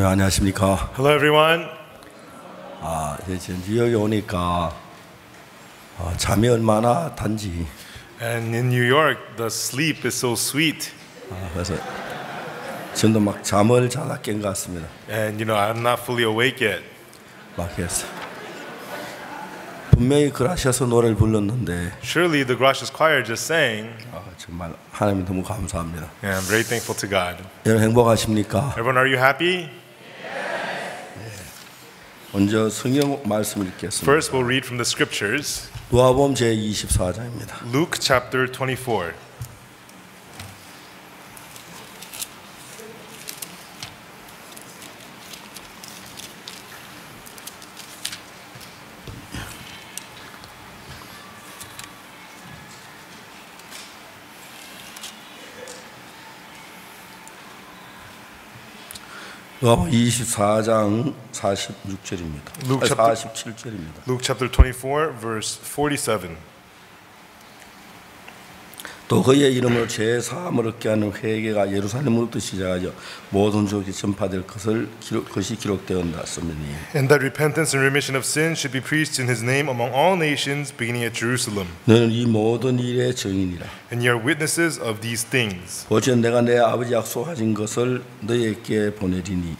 안녕하십니까? Hello, everyone. 이제 뉴욕에 오니까 잠이 얼마나 단지. And in New York, the sleep is so sweet. 그래서 지금도 막 잠을 자다 깬 것 같습니다. And I'm not fully awake yet. 막 했어. 분명히 그라시아서 노래를 불렀는데. Surely the Gracious Choir just sang. 정말 하나님 너무 감사합니다. And I'm very thankful to God. 여러분 행복하십니까? Everyone, are you happy? 먼저 성경 말씀을 읽겠습니다. First, we'll read from the scriptures. 누가복음 제 24장입니다. Luke chapter 24. 누가복음 24장 46절입니다. 47절입니다. Luke chapter 24, verse 47. 또 그의 이름으로 죄 사함을 얻게 하는 회개가 예루살렘으로부터 시작하여 모든 지역에 전파될 것이 기록되었습니다. And that repentance and remission of sins should be preached in his name among all nations, beginning at Jerusalem. 너는 이 모든 일의 증인이라. And ye are witnesses of these things. 보시오 내가 내 아버지 약속하신 것을 너희에게 보내리니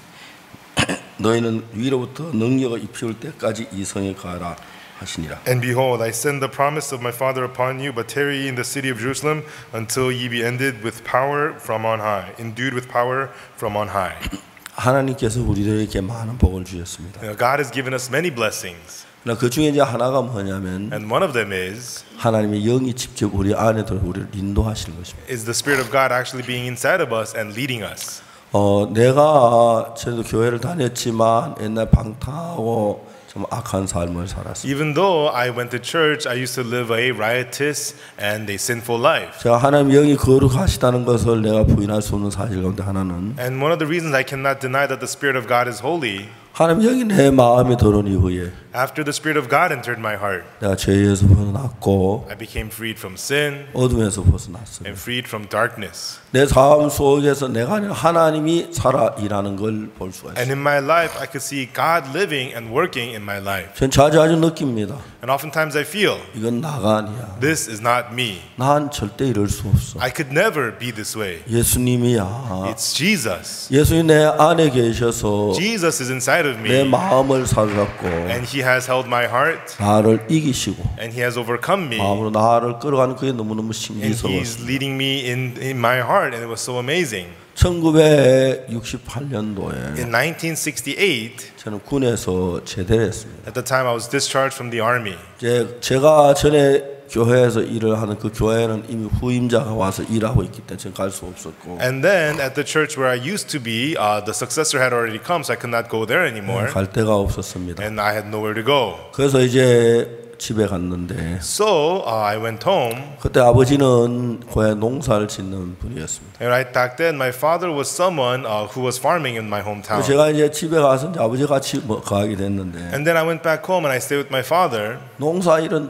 너희는 위로부터 능력을 입혀올 때까지 이 성에 가라 하시니라. And behold, I send the promise of my Father upon you, but tarry ye in the city of Jerusalem until ye be ended with power from on high, endued with power from on high. 하나님께서 우리들에게 많은 복을 주셨습니다. God has given us many blessings. 그 중에 이제 하나가 뭐냐면 And one of them is 하나님의 영이 직접 우리 안에 들어 우리를 인도하시는 것입니다. the Spirit of God actually being inside of us and leading us. 내가 저도 교회를 다녔지만 옛날 방탕하고 좀 악한 삶을 살았습니다. Even though I went to church, I used to live a riotous and a sinful life. 제가 하나님 영이 거룩하시다는 것을 내가 부인할 수 없는 사실 가운데 하나는 And one of the reasons I cannot deny that the Spirit of God is holy, 하나님 영이 내 마음에 들어온 이후에 after the Spirit of God entered my heart, 내가 죄에서 벗어났고 I became freed from sin 어둠에서 벗어났습니다. and freed from darkness. 내 삶 속에서 내가 아니라 하나님이 살아 일하는 걸 볼 수가 And 있어요. in my life, I could see God living and working in my life. 전 자주 느낍니다. And oftentimes I feel, 이건 나가 아니야. this is not me. 난 절대 이럴 수 없어. I could never be this way. 예수님이야. It's Jesus. 예수님 내 안에 계셔서 Jesus is inside of 내 me, 마음을 사로잡고 and He has held my heart, 나를 이기시고 and He has overcome me, 마음으로 나를 끌어가는 그게 너무너무 and 신기스러웠어요. He's leading me in my heart, and it was so amazing. 1968년도에 In 1968, 저는 군에서 제대를 했습니다. at the time I was discharged from the army. 제가 전에 교회에서 일을 하는 그 교회는 이미 후임자가 와서 일하고 있기 때문에 저는 갈 수 없었고 And then at the church where I used to be, the successor had already come, so I could not go there anymore, 갈 데가 없었습니다. and I had nowhere to go. 그래서 이제 집에 갔는데 So I went home, 그때 아버지는 고향에 농사를 짓는 분이었습니다. and right back then my father was someone who was farming in my hometown. 제가 이제 집에 가서 이제 아버지 같이 가게 됐는데 And then I went back home and I stayed with my father, 농사 일은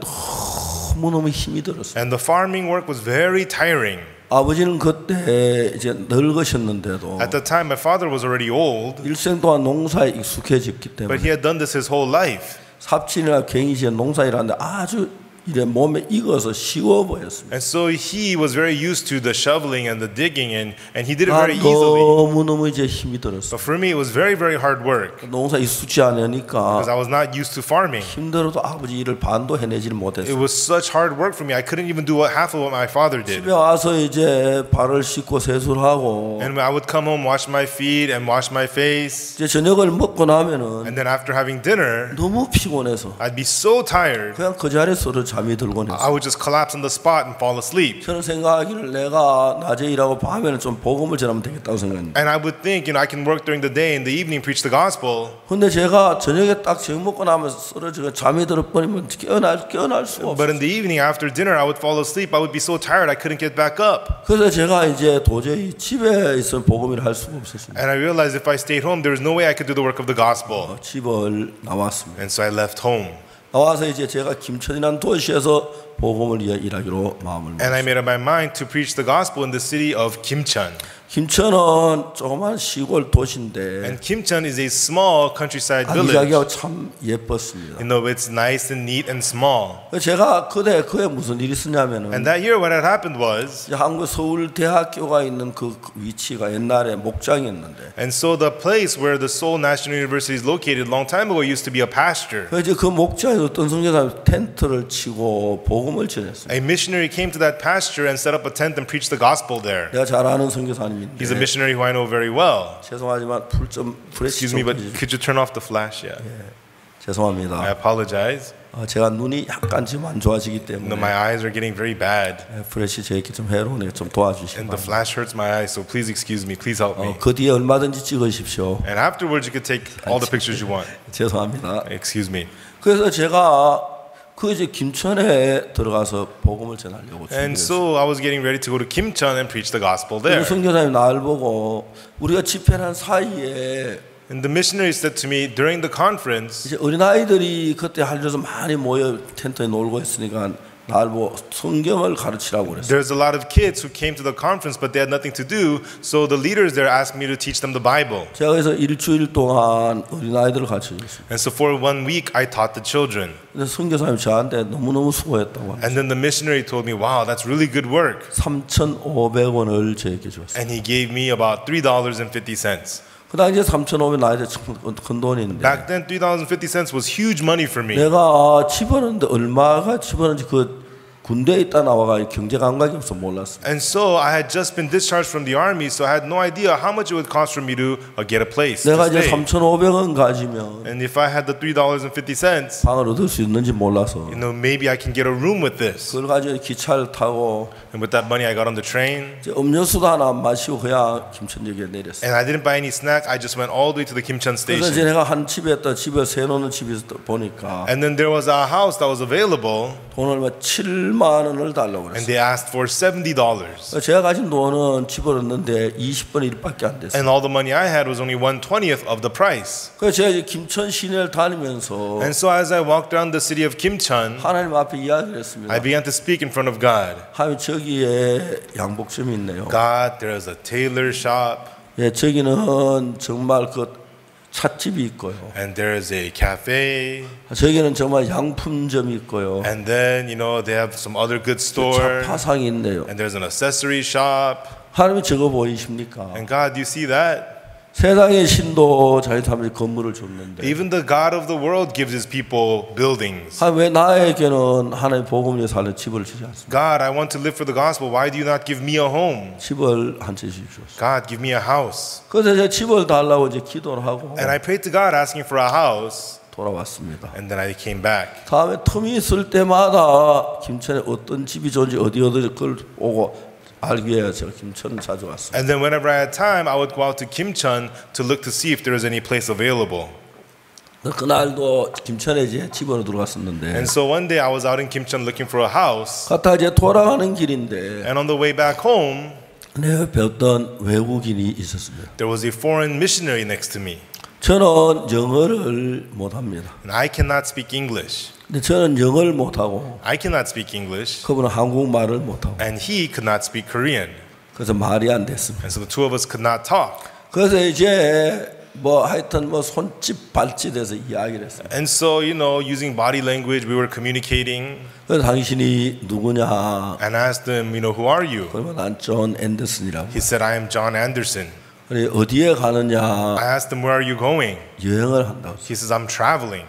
너무너무 힘이 들었어요. and the farming work was very tiring. 아버지는 그때 이제 늙으셨는데도 At the time my father was already old, 일생 동안 농사에 익숙해졌기 but 때문에 he had done this his whole life. 삽질이나 갱이지에 농사일하는데 아주 이래 몸에 익어서 쉬워 보였습니다. And so he was very used to the shoveling and the digging, and he did it very easily. 너무너무 이제 힘이 들었어요. But for me, it was very, very hard work 농사 익숙지 않으니까 because I was not used to farming. 힘들어도 아버지 일을 반도 해내지를 It 못했어요. was such hard work for me. I couldn't even do half of what my father did. 집에 와서 이제 발을 씻고 세수하고 And I would come home, wash my feet and wash my face. 이제 저녁을 먹고 나면은 And then after having dinner, 너무 피곤해서 I'd be so tired, 그냥 그 자리에서 잠이 들곤 I 했어요. would just collapse on the spot and fall asleep. 저는 생각하기를 내가 낮에 일하고 밤에는 좀 복음을 전하면 되겠다고 생각했는데 And I would think, I can work during the day and the evening preach the gospel. 근데 제가 저녁에 딱 저녁 먹고 나면 쓰러지고 잠이 들어버리면 깨어날 수가 But 없어요. in the evening after dinner, I would fall asleep. I would be so tired I couldn't get back up. 그래서 제가 이제 도저히 집에 있으면 복음을 할 수가 없었습니다. And I realized if I stayed home, there was no way I could do the work of the gospel. 집을 나왔습니다. And so I left home. 나와서 이제 제가 김천이라는 도시에서 복음을 위해 일하기로 마음을 And I 먹었습니다. made up my mind to preach the gospel in the city of Kimcheon. 김천은 조그만 시골 도시인데 And Kimcheon is a small countryside village. 아기자기하고 참 예뻤습니다. You know, it's nice and neat and small. 제가 그때 무슨 일이 있었냐면은 And that year what had happened was, 한국 서울대학교가 있는 그 위치가 옛날에 목장이었는데 and so the place where the Seoul National University is located a long time ago used to be a pasture. 그래서 이제 그 목장에 어떤 선교사님이 텐트를 치고 복음을 전했어요. A missionary came to that pasture and set up a tent and preached the gospel there. 내가 잘 아는 선교사님인데 He's a missionary who I know very well. 죄송하지만 불좀 프레시 Excuse 좀 me, but 꺼주세요. could you turn off the flash? Yeah. I 죄송합니다. apologize. 제가 눈이 약간 지금 안 좋아지기 No, 때문에 my eyes are getting very bad, 프레시 제게 좀 해로우니까 좀 도와주시기 and the 바랍니다. flash hurts my eyes. So please excuse me. Please help me. 그 뒤에 얼마든지 찍으십시오. And afterwards, you could take all the pictures you want. 죄송합니다. Excuse me. 그래서 제가 그 이제 김천에 들어가서 복음을 전하려고 And 준비했어요. so I was getting ready to go to Kimcheon and preach the gospel there. 선교사님 날 보고 우리가 집회한 사이에 And the missionary said to me during the conference, 이제 어린아이들이 그때 하루에서 많이 모여 텐트에 놀고 있으니까 날 보고 성경을 가르치라고 그랬어요. there's a lot of kids who came to the conference, but they had nothing to do. So the leaders there asked me to teach them the Bible. 제가 그래서 일주일 동안 어린아이들을 가르쳐줬어요. And so for 1 week, I taught the children. 근데 선교사님 저한테 너무너무 수고했다고 합니다. And then the missionary told me, wow, that's really good work. 3,500원을 저에게 줬어요. And he gave me about $3.50. 그 당시에 3,500원 나이도 큰 돈인데 Back then, $3.50 was huge money for me. 내가 집어넣는데 얼마가 집어넣는지 그 군대에 있다 나와가 경제 감각이 없어 몰랐어. And so I had just been discharged from the army, so I had no idea how much it would cost for me to get a place. 내가 To 이제 stay. 3,500원 가지면 And if I had the $3.50, 방을 얻을 수 있는지 몰라서 you know, maybe I can get a room with this. 그걸 가지고 기차를 타고 And with that money, I got on the train. 이제 음료수도 하나 안 마시고 그냥 김천역에 내렸어요. And I didn't buy any snack. I just went all the way to the Kimcheon 그래서 이제 station. 내가 한 집에 세놓는 집에서 보니까 And then there was a house that was available, 돈을 7만 원을 달라고 and 그랬어요. they asked for $70. 제가 가진 돈은 집어넣는데 20분의 1밖에 안 됐어요. And all the money I had was only 1/20th of the price. 그래서 제가 이제 김천 시내를 다니면서 And so as I walked down the city of Kimcheon, 하나님 앞에 이야기를 했습니다. I began to speak in front of God. 하나님 저기에 양복점이 있네요. God, there is a tailor shop, 예, 저기는 정말 그 찻집이 있고요. and there is a cafe, 저기는 정말 양품점이 있고요. and then, you know, they have some other good store, 파상이 있네요. and there's an accessory shop. 하나님이 저거 보이십니까? And God, do you see that? 세상의 신도 자기한테 건물을 줬는데 Even the God of the world gives his people buildings. 왜 나에게는 하나님 복음 위에 사는 집을 주지 않습니까? God, I want to live for the gospel. Why do you not give me a home? 집을 한 채 주십시오. God, give me a house. 그래서 제가 집을 달라고 이제 기도를 하고 And I prayed to God asking for a house, 돌아왔습니다. and then I came back. 다음에 틈이 있을 때마다 김천에 어떤 집이 좋은지 어디 그걸 오고 알기 위해 제가 김천을 자주 왔어요. And then whenever I had time, I would go out to Kimcheon to look to see if there was any place available. 그날도 김천에 이제 집으로 들어갔었는데 And so one day I was out in Kimcheon looking for a house, 갔다 이제 돌아가는 길인데 and on the way back home, 내 옆에 어떤 외국인이 있었습니다. there was a foreign missionary next to me. 저는 영어를 못합니다. And I cannot speak English. 근데 저는 영어를 못하고 I cannot speak English, 그분은 한국말을 못하고 and he could not speak Korean. 그래서 말이 안 됐습니다. And so the two of us could not talk. 그래서 이제 뭐 하여튼 뭐 손짓 발짓해서 이야기를 했어요. And so, you know, using body language, we were communicating. 그래서 당신이 누구냐? And I asked him, you know, who are you? 그러면 난 존 앤더슨이라고. He said, I am John Anderson. 그래 어디에 가느냐? I asked him, where are you going? 여행을 한다고. He says, I'm traveling.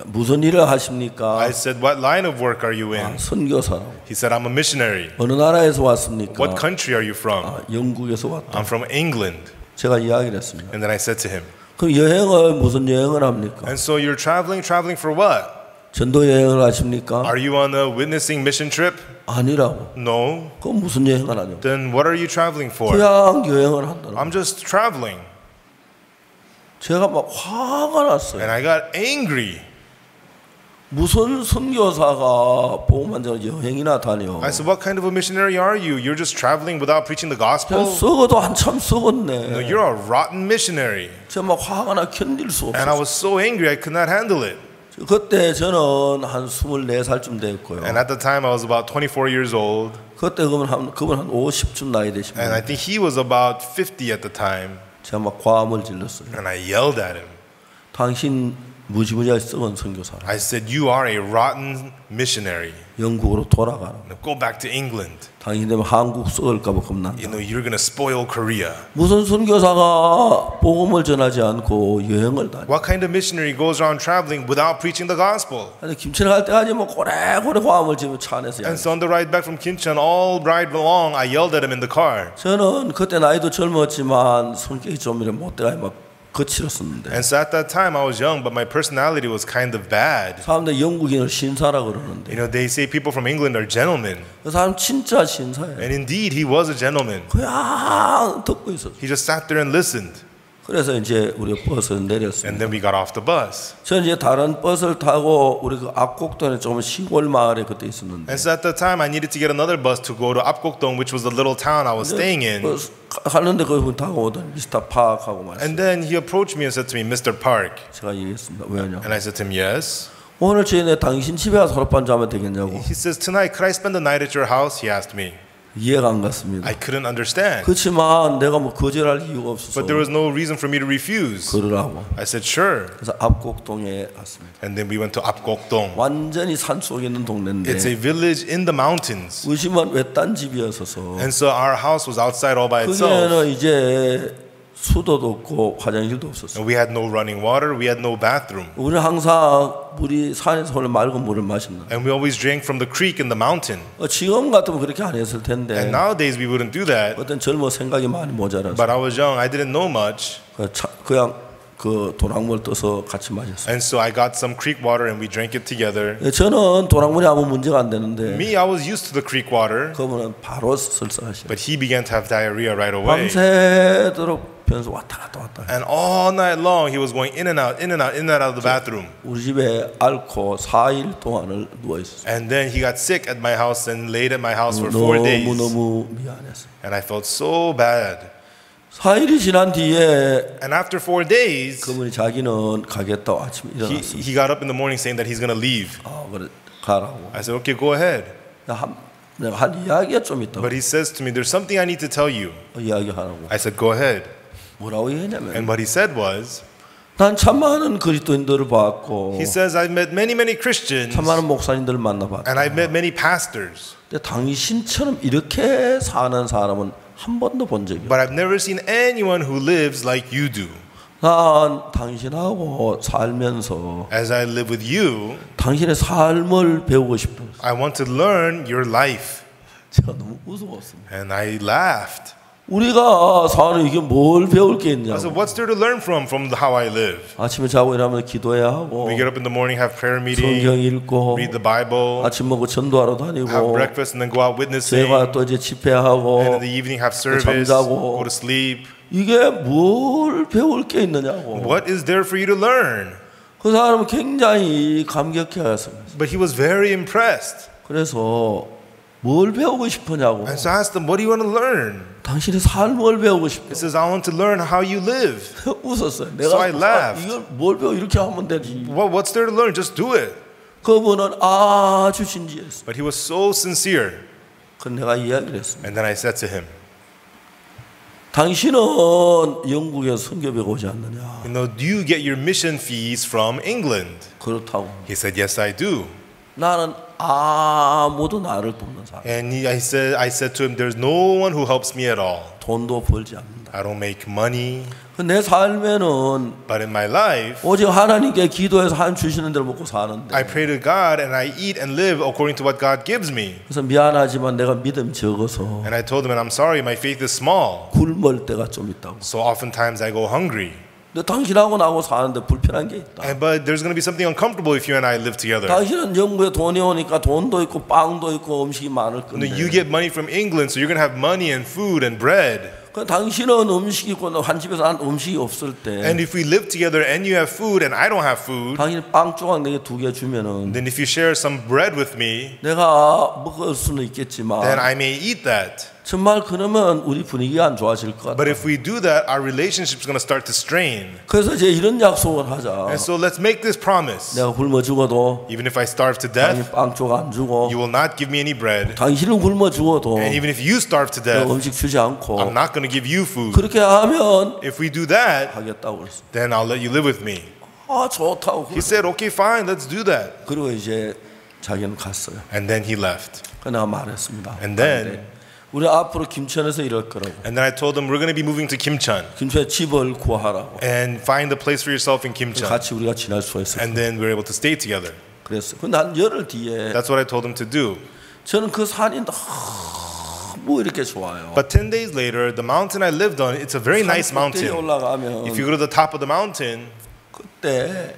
무슨 일을 하십니까? I said, what line of work are you in? 선교사라고. He said, I'm a missionary. 어느 나라에서 왔습니까? What country are you from? 영국에서 왔다. I'm from England. 제가 이야기를 했습니다. And then I said to him, 그럼 여행을 무슨 여행을 합니까? and so you're traveling for what? 전도 여행을 하십니까? Are you on a witnessing mission trip? 아니라고. No. 그럼 무슨 여행을 하냐고. Then what are you traveling for? 그냥 여행을 한다고. I'm just traveling. 제가 막 화가 났어요. And I got angry. 무슨 선교사가 복음만 전하고 여행이나 다녀. I said, what kind of a missionary are you? You're just traveling without preaching the 제가 gospel? 썩어도 한참 No, 썩었네. you're a rotten missionary. 제가 막 화가 나 견딜 수 And I 없어. was so angry I could not handle it. 그때 저는 한 24살쯤 됐고요. And at the time, I was about 24 years old. 그때 그분 한 50쯤 나이 And 되십니다. I think he was about 50 at the time. 제가 막 과음을 질렀어요. And I yelled at him. 당신 무지무지하게 썩은 선교사. I said, you are a rotten missionary. 영국으로 돌아가라. Now go back to England. 당신 되면 한국 썩을까봐 겁난다. You know, you're going to spoil Korea. 무슨 선교사가 복음을 전하지 않고 여행을 다니? What kind of missionary goes around traveling without preaching the gospel? 아니 김치를 갈 때까지 뭐 고래고래 화음을 지면 차 안에서. And so on the ride back from Kimcheon, all ride along, I yelled at him in the car. 저는 그때 나이도 젊었지만 성격이 좀 이래 못돼가 막 거칠었었는데. And so at that time, I was young, but my personality was kind of bad. 사람들 영국인을 신사라 그러는데 You know, they say people from England are gentlemen. 그 사람 진짜 신사예요. And indeed, he was a gentleman. 그냥 듣고 있었어요. He just sat there and listened. 그래서 이제 우리 버스에 내렸습니다. And then we got off the bus. 저는 이제 다른 버스를 타고 우리 그 압곡동에 좀 시골 마을에 그때 있었는데. And so at the time, I needed to get another bus to go to Apgokdong, which was the little town I was staying in. 버스 가는데 거기 타고 오던 미스터 파크하고 말했어요. And then he approached me and said to me, Mr. Park. 제가 얘기했습니다. 왜냐? And I said to him, yes. 오늘 저녁에 당신 집에 가서 하룻밤 자면 되겠냐고. He says, tonight, could I spend the night at your house? He asked me. 이해가 안 갔습니다. I couldn't understand. 그렇지만 내가 뭐 거절할 이유가 없어서 But there was no reason for me to refuse. 그러라고. I said, sure. 그래서 압곡동에 갔습니다. And then we went to Apgokdong. 완전히 산 속에 있는 동네인데 It's a village in the mountains. 의심은 외딴 집이었어서 And so our house was outside all by itself. 거기에는 이제 수도도 없고 화장실도 없었어요. And we had no running water, we had no bathroom. 우리는 항상 물이 산에서 오는 맑은 물을 마셨는데 And we always drank from the creek in the mountain. 지금 같으면 그렇게 안 했을 텐데 And nowadays we wouldn't do that. 어떤 젊어 생각이 많이 모자라서 But I was young, I didn't know much. 그냥 그 도랑물 떠서 같이 마셨어요. And so I got some creek water and we drank it together. 저는 도랑물이 아무 문제가 안 되는데 Me, I was used to the creek water. 그분은 바로 설사하시죠. But he began to have diarrhea right away. 밤새도록 변소 왔다 갔다 왔다. And all night long he was going in and out, in and out, in and out of the bathroom. 우리 집에 앓고 4일 동안을 누워 있었어요. And then he got sick at my house and laid at my house for 4 days. 너무 미안했어요. And I felt so bad. 4일이 지난 뒤에 And after 4 days, 그분이 자기는 가겠다고 아침에 일어났어요. he got up in the morning saying that he's going to leave. 그래 가라고. I said, okay, go ahead. 내가 할 이야기가 좀 있다고. But he says to me, there's something I need to tell you. 이야기하라고. I said, go ahead. 뭐라고 얘기했냐면 And what he said was, 난 참 많은 그리스도인들을 봤고 he says, I've met many, many Christians. 참 많은 목사님들을 만나봤다. And I've met many pastors. 근데 당신처럼 이렇게 사는 사람은 한 번도 본 적이 없어요. But I've never seen anyone who lives like you do. 난 당신하고 살면서 As I live with you, 당신의 삶을 배우고 싶다. I want to learn your life. 제가 너무 무서웠습니다. And I laughed. 우리가 사는 이게 뭘 배울 게 I 있냐고. said, what's there to learn from how I live? 아침에 자고 일어나면 기도해야 하고 We get up in the morning, have prayer 성경 meeting, 읽고 read the Bible, 아침 먹고 전도하러 have 다니고 breakfast, and then go out witnessing. 저희가 또 이제 집회하고 And in the evening, have service, 잠자고. go to sleep. 이게 뭘 배울 게 있느냐고. What is there for you to learn? 그 사람은 굉장히 감격해했습니다. But he was very impressed. 그래서 뭘 배우고 싶으냐고. And so I asked him, what do you want to learn? 당신의 삶을 배우고 싶어. He says, I want to learn how you live. 웃었어요. So I laughed. 이걸 뭘 배워 이렇게 하면 되지. What's there to learn? Just do it. 그분은 아주 진지했어. But he was so sincere. 그 내가 이야기를 했습니다. And then I said to him, 당신은 영국에 선교비가 오지 않느냐? you know, do you get your mission fees from England? 그렇다고. He said, yes, I do. 나는 아무도 나를 돕는 사람. And I said to him, there's no one who helps me at all. 돈도 벌지 않는다. I don't make money. 내 삶에는 But in my life, 오직 하나님께 기도해서 하나님 주시는 대로 먹고 사는데. I pray to God and I eat and live according to what God gives me. 그래서 미안하지만 내가 믿음이 적어서 And I told him, and I'm sorry, my faith is small. 굶을 때가 좀 있다고. So oftentimes I go hungry. 근데 당신하고 나하고 사는데 불편한 게 있다. But there's going to be something uncomfortable if you and I live together. 당신은 영국에 돈이 오니까 돈도 있고 빵도 있고 음식이 많을 건데. You get money from England, so you're going to have money and food and bread. 그 당신은 음식이 있고 한 집에서 한 음식이 없을 때. And if we live together and you have food and I don't have food, 당신이 빵 조각 내게 2개 주면은 then if you share some bread with me, 내가 먹을 수는 있겠지만 then I may eat that. 정말 그러면 우리 분위기가 안 좋아질 것 But 같아요. if we do that, our relationship's going to start to strain. 그래서 이제 이런 약속을 하자. And so let's make this promise. 내가 굶어 죽어도 Even if I starve to 당신 death, 빵 쪽 안 주고, you will not give me any bread. 당신은 굶어 죽어도 And even if you starve to 내가 death, 음식 주지 않고, I'm not going to give you food. 그렇게 하면 If we do that, 하겠다고 그랬어. then I'll let you live with me. 아, 좋다고. He said, okay, fine, let's do that. 그리고 이제 자기는 갔어요. And then he left. 그 내가 말했습니다. And then, 우리 앞으로 김천에서 일할 거라고. and then I told him, we're going to be moving to Kimcheon 김천에 집을 구하라고. and find a place for yourself in Kimcheon. 같이 우리가 지낼 수가 있어요. And then we're able to stay together. 그랬어. 근데 한 열흘 뒤에 That's what I told him to do. 저는 그 산이 너무 이렇게 좋아요. But 10 days later, the mountain I lived on, it's a very nice 산 꼭대기에 mountain. 올라가면 If you go to the top of the mountain, 그때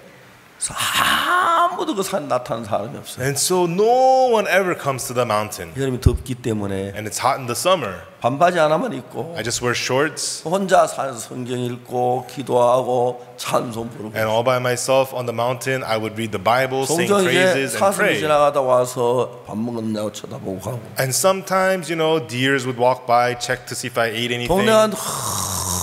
아무도 그 산 나타나는 사람이 없어요. and so no one ever comes to the mountain. 여름이 덥기 때문에 And it's hot in the summer. 반바지 하나만 입고 I just wear shorts, 혼자 산에서 성경 읽고 기도하고 찬송 부르고. and all by myself on the mountain, I would read the Bible, sing 종종 이제 praises, and 사슴이 pray. 지나가다 와서 밥 먹었냐고 쳐다보고 가고. And sometimes, deers would walk by, check to see if I ate anything. 동네가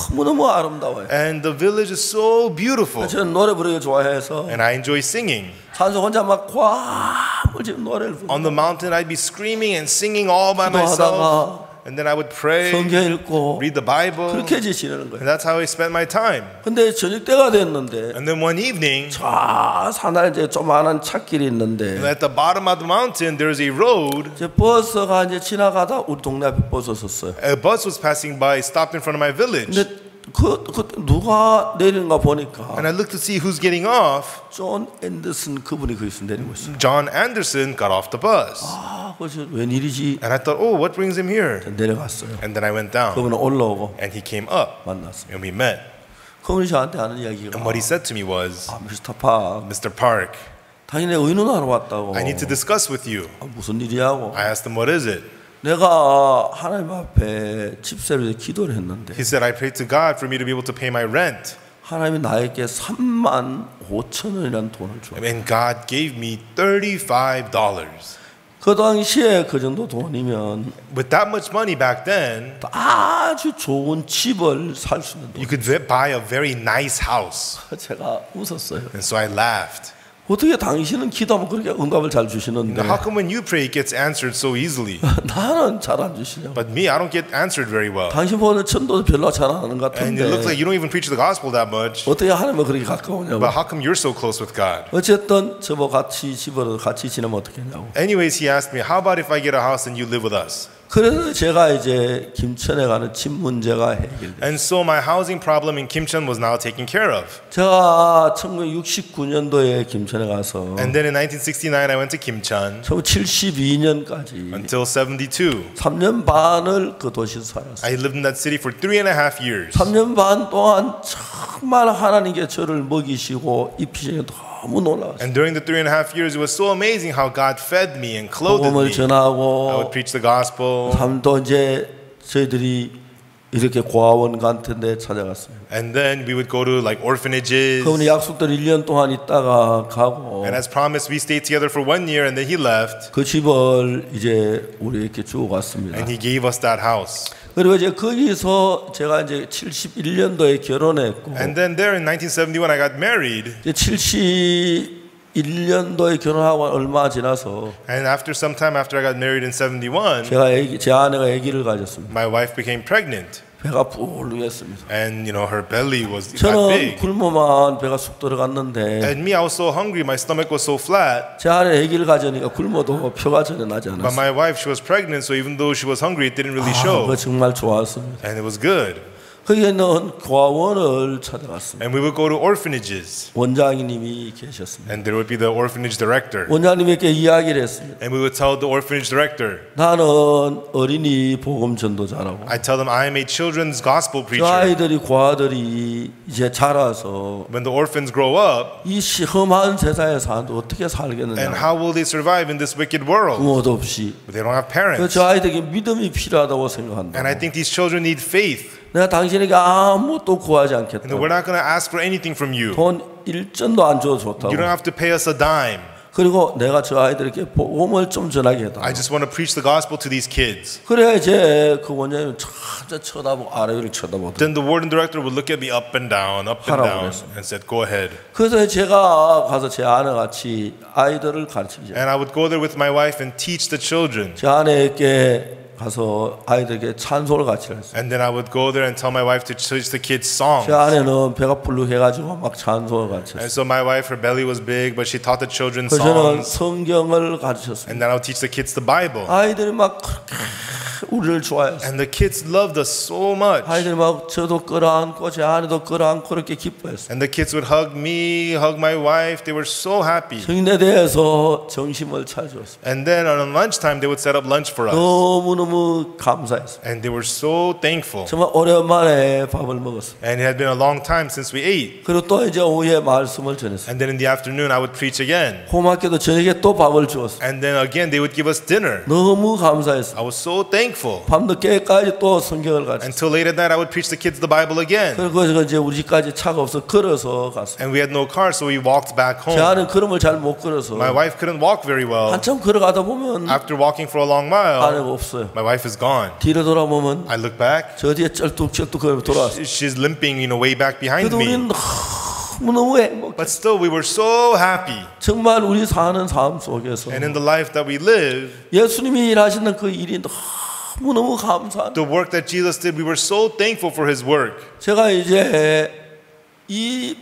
너무너무 아름다워요. And the village is so beautiful. 저는 노래 부르기 좋아해서 And I enjoy singing. 산소 혼자 막 과물 지금 노래를 부르고 On the mountain, I'd be screaming and singing all by myself. 기도하다가 And then I would pray, 성경 읽고 read the Bible. 그렇게 지내는 거예요. And that's how I spent my time. 근데 저녁 때가 됐는데 And then one evening, 저 산에 이제 조그마한 찻길이 있는데 at the bottom of the mountain, there's a road. 이제 버스가 이제 지나가다 우리 동네 앞에 버스 섰어요. A bus was passing by, stopped in front of my village. 근데 그 누가 내리는가 보니까 And I looked to see who's getting off. 존 앤더슨 그분이 거기서 내리고 있어요. John Anderson got off the bus. 아, 그래서 웬일이지? And I thought, oh, what brings him here? 내려갔어요. And then I went down. 그분은 올라오고 And he came up. 만났어요. And we met. 그분이 저한테 하는 이야기가 And what he said to me was, 아, 미스터 팍, Mr. Park, 당신의 의논하러 왔다고. I need to discuss with you. 아, 무슨 일이냐고. I asked him, what is it? 내가 하나님 앞에 집세를 위해 기도를 했는데 He said, I prayed to God for me to be able to pay my rent. 하나님이 나에게 35,000원이라는 돈을 줘. And God gave me $35. 그 당시에 그 정도 돈이면 With that much money back then, 아주 좋은 집을 살 수 있는 돈. you could buy a very nice house. 제가 웃었어요. And so I laughed. 어떻게 당신은 기도하면 그렇게 응답을 잘 주시는데 Now, how come when you pray, it gets answered so easily? 나는 잘 안 주시냐고. But me, I don't get answered very well. 당신 보는 천도도 별로 잘 안 하는 것 And it looks 같은데 like you don't even preach the gospel that much. 어떻게 하나님과 그렇게 가까우냐고. But how come you're so close with God? 어쨌든 저보고 같이 집으로 같이 지내면 어떻게 하냐고. Anyways, he asked me, how about if I get a house and you live with us? 그래서 제가 이제 김천에 가는 집 문제가 해결돼요. And so my housing problem in Kimcheon was now taken care of. 제가 1969년도에 김천에 가서 And then in 1969, I went to Kimcheon 1972년까지 until 72. 3년 반을 그 도시에서 살았어요. I lived in that city for 3.5 years. 3년 반 동안 정말 하나님께 저를 먹이시고 입히시는 게 너무 놀라웠어요. And during the 3.5 years, it was so amazing how God fed me and clothed 복음을 me. I would 전하고 preach the gospel. 또 이제 저희들이 이렇게 고아원 같은 데 찾아갔습니다. And then we would go to like orphanages. 그분이 약속대로 1년 동안 있다가 가고 And as promised, we stayed together for 1 year and then he left. 그 집을 이제 우리에게 주고 갔습니다. And he gave us that house. 그리고 이제 거기서 제가 이제 71년도에 결혼했고 And then there in 1971, I got married. 이제 71년도에 결혼하고 얼마 지나서 And after some time after I got married in 71, 제 아내가 아기를 가졌습니다. my wife became pregnant. 배가 불룩했습니다. And her belly was got 저는 big. 굶어만 배가 쑥 들어갔는데 And me, I was so hungry. My stomach was so flat. 제 아내 아기를 가지니까 굶어도 표가 전혀 나지 But 않았어요. my wife, she was pregnant, so even though she was hungry, it didn't really show. 그거 정말 좋았습니다. And it was good. 거기에 있는 고아원을 찾아갔습니다. And we would go to orphanages. 원장님이 계셨습니다. And there would be the orphanage director. 원장님에게 이야기를 했습니다. And we would tell the orphanage director, 나는 어린이 복음 전도자라고. I tell them I am a children's gospel 저 preacher. 아이들이 고아들이 이제 자라서 When the orphans grow up, 이 험한 세상에 사는데 어떻게 and 살겠느냐. how will they survive in this wicked world? 부모도 없이. But they don't have 그래서 parents. 저 아이들에게 믿음이 필요하다고 생각한다. And I think these children need faith. 내가 당신에게 아무것도 구하지 않겠다. And we're not going to ask for anything from you. 돈 1전도 안 줘도 좋다고. You don't have to pay us a dime. 그리고 내가 저 아이들에게 복음을 좀 전하게 해달라. I just want to preach the gospel to these kids. 그래 이제 그 원장님 저 쳐다보고 아래 위를 쳐다보더라고요. Then the warden director would look at me up and down, 하라고 and said, "Go ahead." 그래서 제가 가서 제 아내 같이 아이들을 가르치죠. And I would go there with my wife and teach the children. 제 아내에게 가서 아이들에게 찬송을 같이 했어요. And then I would go there and tell my wife to teach the kids songs. 제 아내는 배가 불룩해가지고 막 찬송을 같이 And 했어요. so my wife, her belly was big, but she taught the children 그래서 저는 songs. 성경을 가르쳤어요. And then I would teach the kids the Bible. 아이들이 막 그렇게 우리를 좋아했어요. And the kids loved us so much. 아이들이 막 저도 끌어안고 제 아내도 끌어안고 그렇게 기뻐했어요. And the kids would hug me, hug my wife. They were so happy. 성인에 대해서 점심을 차려줬어요. And then on lunchtime, they would set up lunch for us. 너무너무 감사했어요. And they were so thankful. 정말 오랜만에 밥을 먹었어요. And it had been a long time since we ate. 그리고 또 이제 오후에 말씀을 전했어요. And then in the afternoon, I would preach again. 고맙게도 저녁에 또 밥을 주었어요. And then again, they would give us dinner. 너무 감사했어요. I was so thankful. 밤늦게까지 또 성경을 가르쳤어요. Until late at night, I would preach the kids the Bible again. 그리고 이제 우리 집까지 차가 없어 걸어서 갔어요. And we had no car, so we walked back 제 home. 아내는 걸음을 잘 못 걸어서 My wife couldn't walk very well. 한참 걸어가다 보면 After walking for a long mile, 아내가 없어요. my wife is gone. 뒤로 돌아보면 I look back. 저 뒤에 쩔뚝쩔뚝 돌아왔어요. She's limping, way back behind 그래도 우리는 me. 너무 행복해. But still, we were so happy. 정말 우리 사는 삶 속에서 And in the life that we live, 예수님이 일하시는 그 일이 너무 감사한. the work that Jesus did, we were so thankful for His work. 제가 이제 이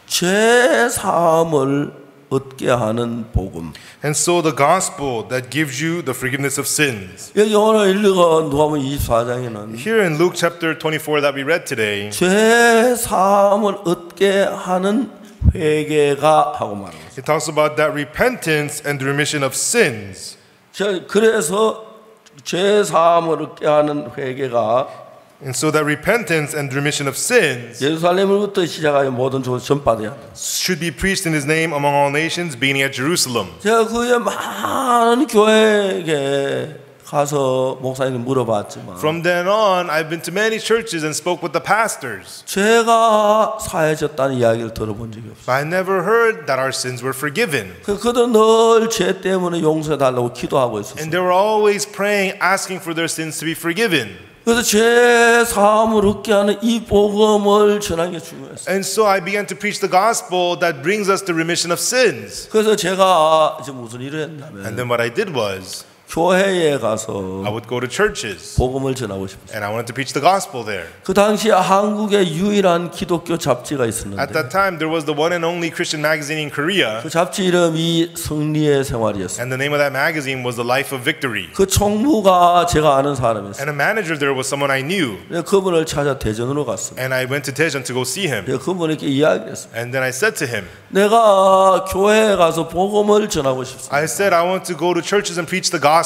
죄 사함을 얻게 하는 복음. And so the gospel that gives you the forgiveness of sins. 여기 오늘 읽은 누가복음 24장에는 Here in Luke chapter 24 that we read today, 죄 사함을 얻게 하는 회개가 하고 말합니다. it talks about that repentance and the remission of sins. 그래서 죄 사함을 얻게 하는 회개가 And so that repentance and remission of sins 예루살렘으로부터 시작하여 모든 쪽으로 전파돼야 돼. should be preached in His name among all nations, beginning at Jerusalem. 제가 그의 많은 교회에게 가서 목사님 물어봤지만 From then on, I've been to many churches and spoke with the pastors. 죄가 사해졌다는 이야기를 들어본 적이 없어요. But I never heard that our sins were forgiven. 그들은 늘 죄 때문에 용서해달라고 기도하고 있었어요. And they were always praying, asking for their sins to be forgiven. 그래서 죄 사함을 얻게 하는 이 복음을 전하는 게 중요했어요. And so I began to preach the gospel that brings us the remission of sins. 그래서 제가 이제 무슨 일을 And 했냐면 then what I did was, 교회에 가서 I would go to churches 복음을 전하고 싶었어요. and I wanted to preach the gospel there. 그 당시에 한국에 유일한 기독교 잡지가 At 있었는데 that time, there was the one and only Christian magazine in Korea, 그 잡지 이름이 승리의 생활이었어요. and the name of that magazine was The Life of Victory. 그 총무가 제가 아는 사람이었어요. And a manager there was someone I knew. 그래서 그분을 찾아 대전으로 갔어요. And I went to Daejeon to go see him. 그래서 그분에게 이야기를 했어요. And then I said to him, 내가 교회에 가서 복음을 전하고 싶습니다. I said, I want to go to churches and preach the gospel.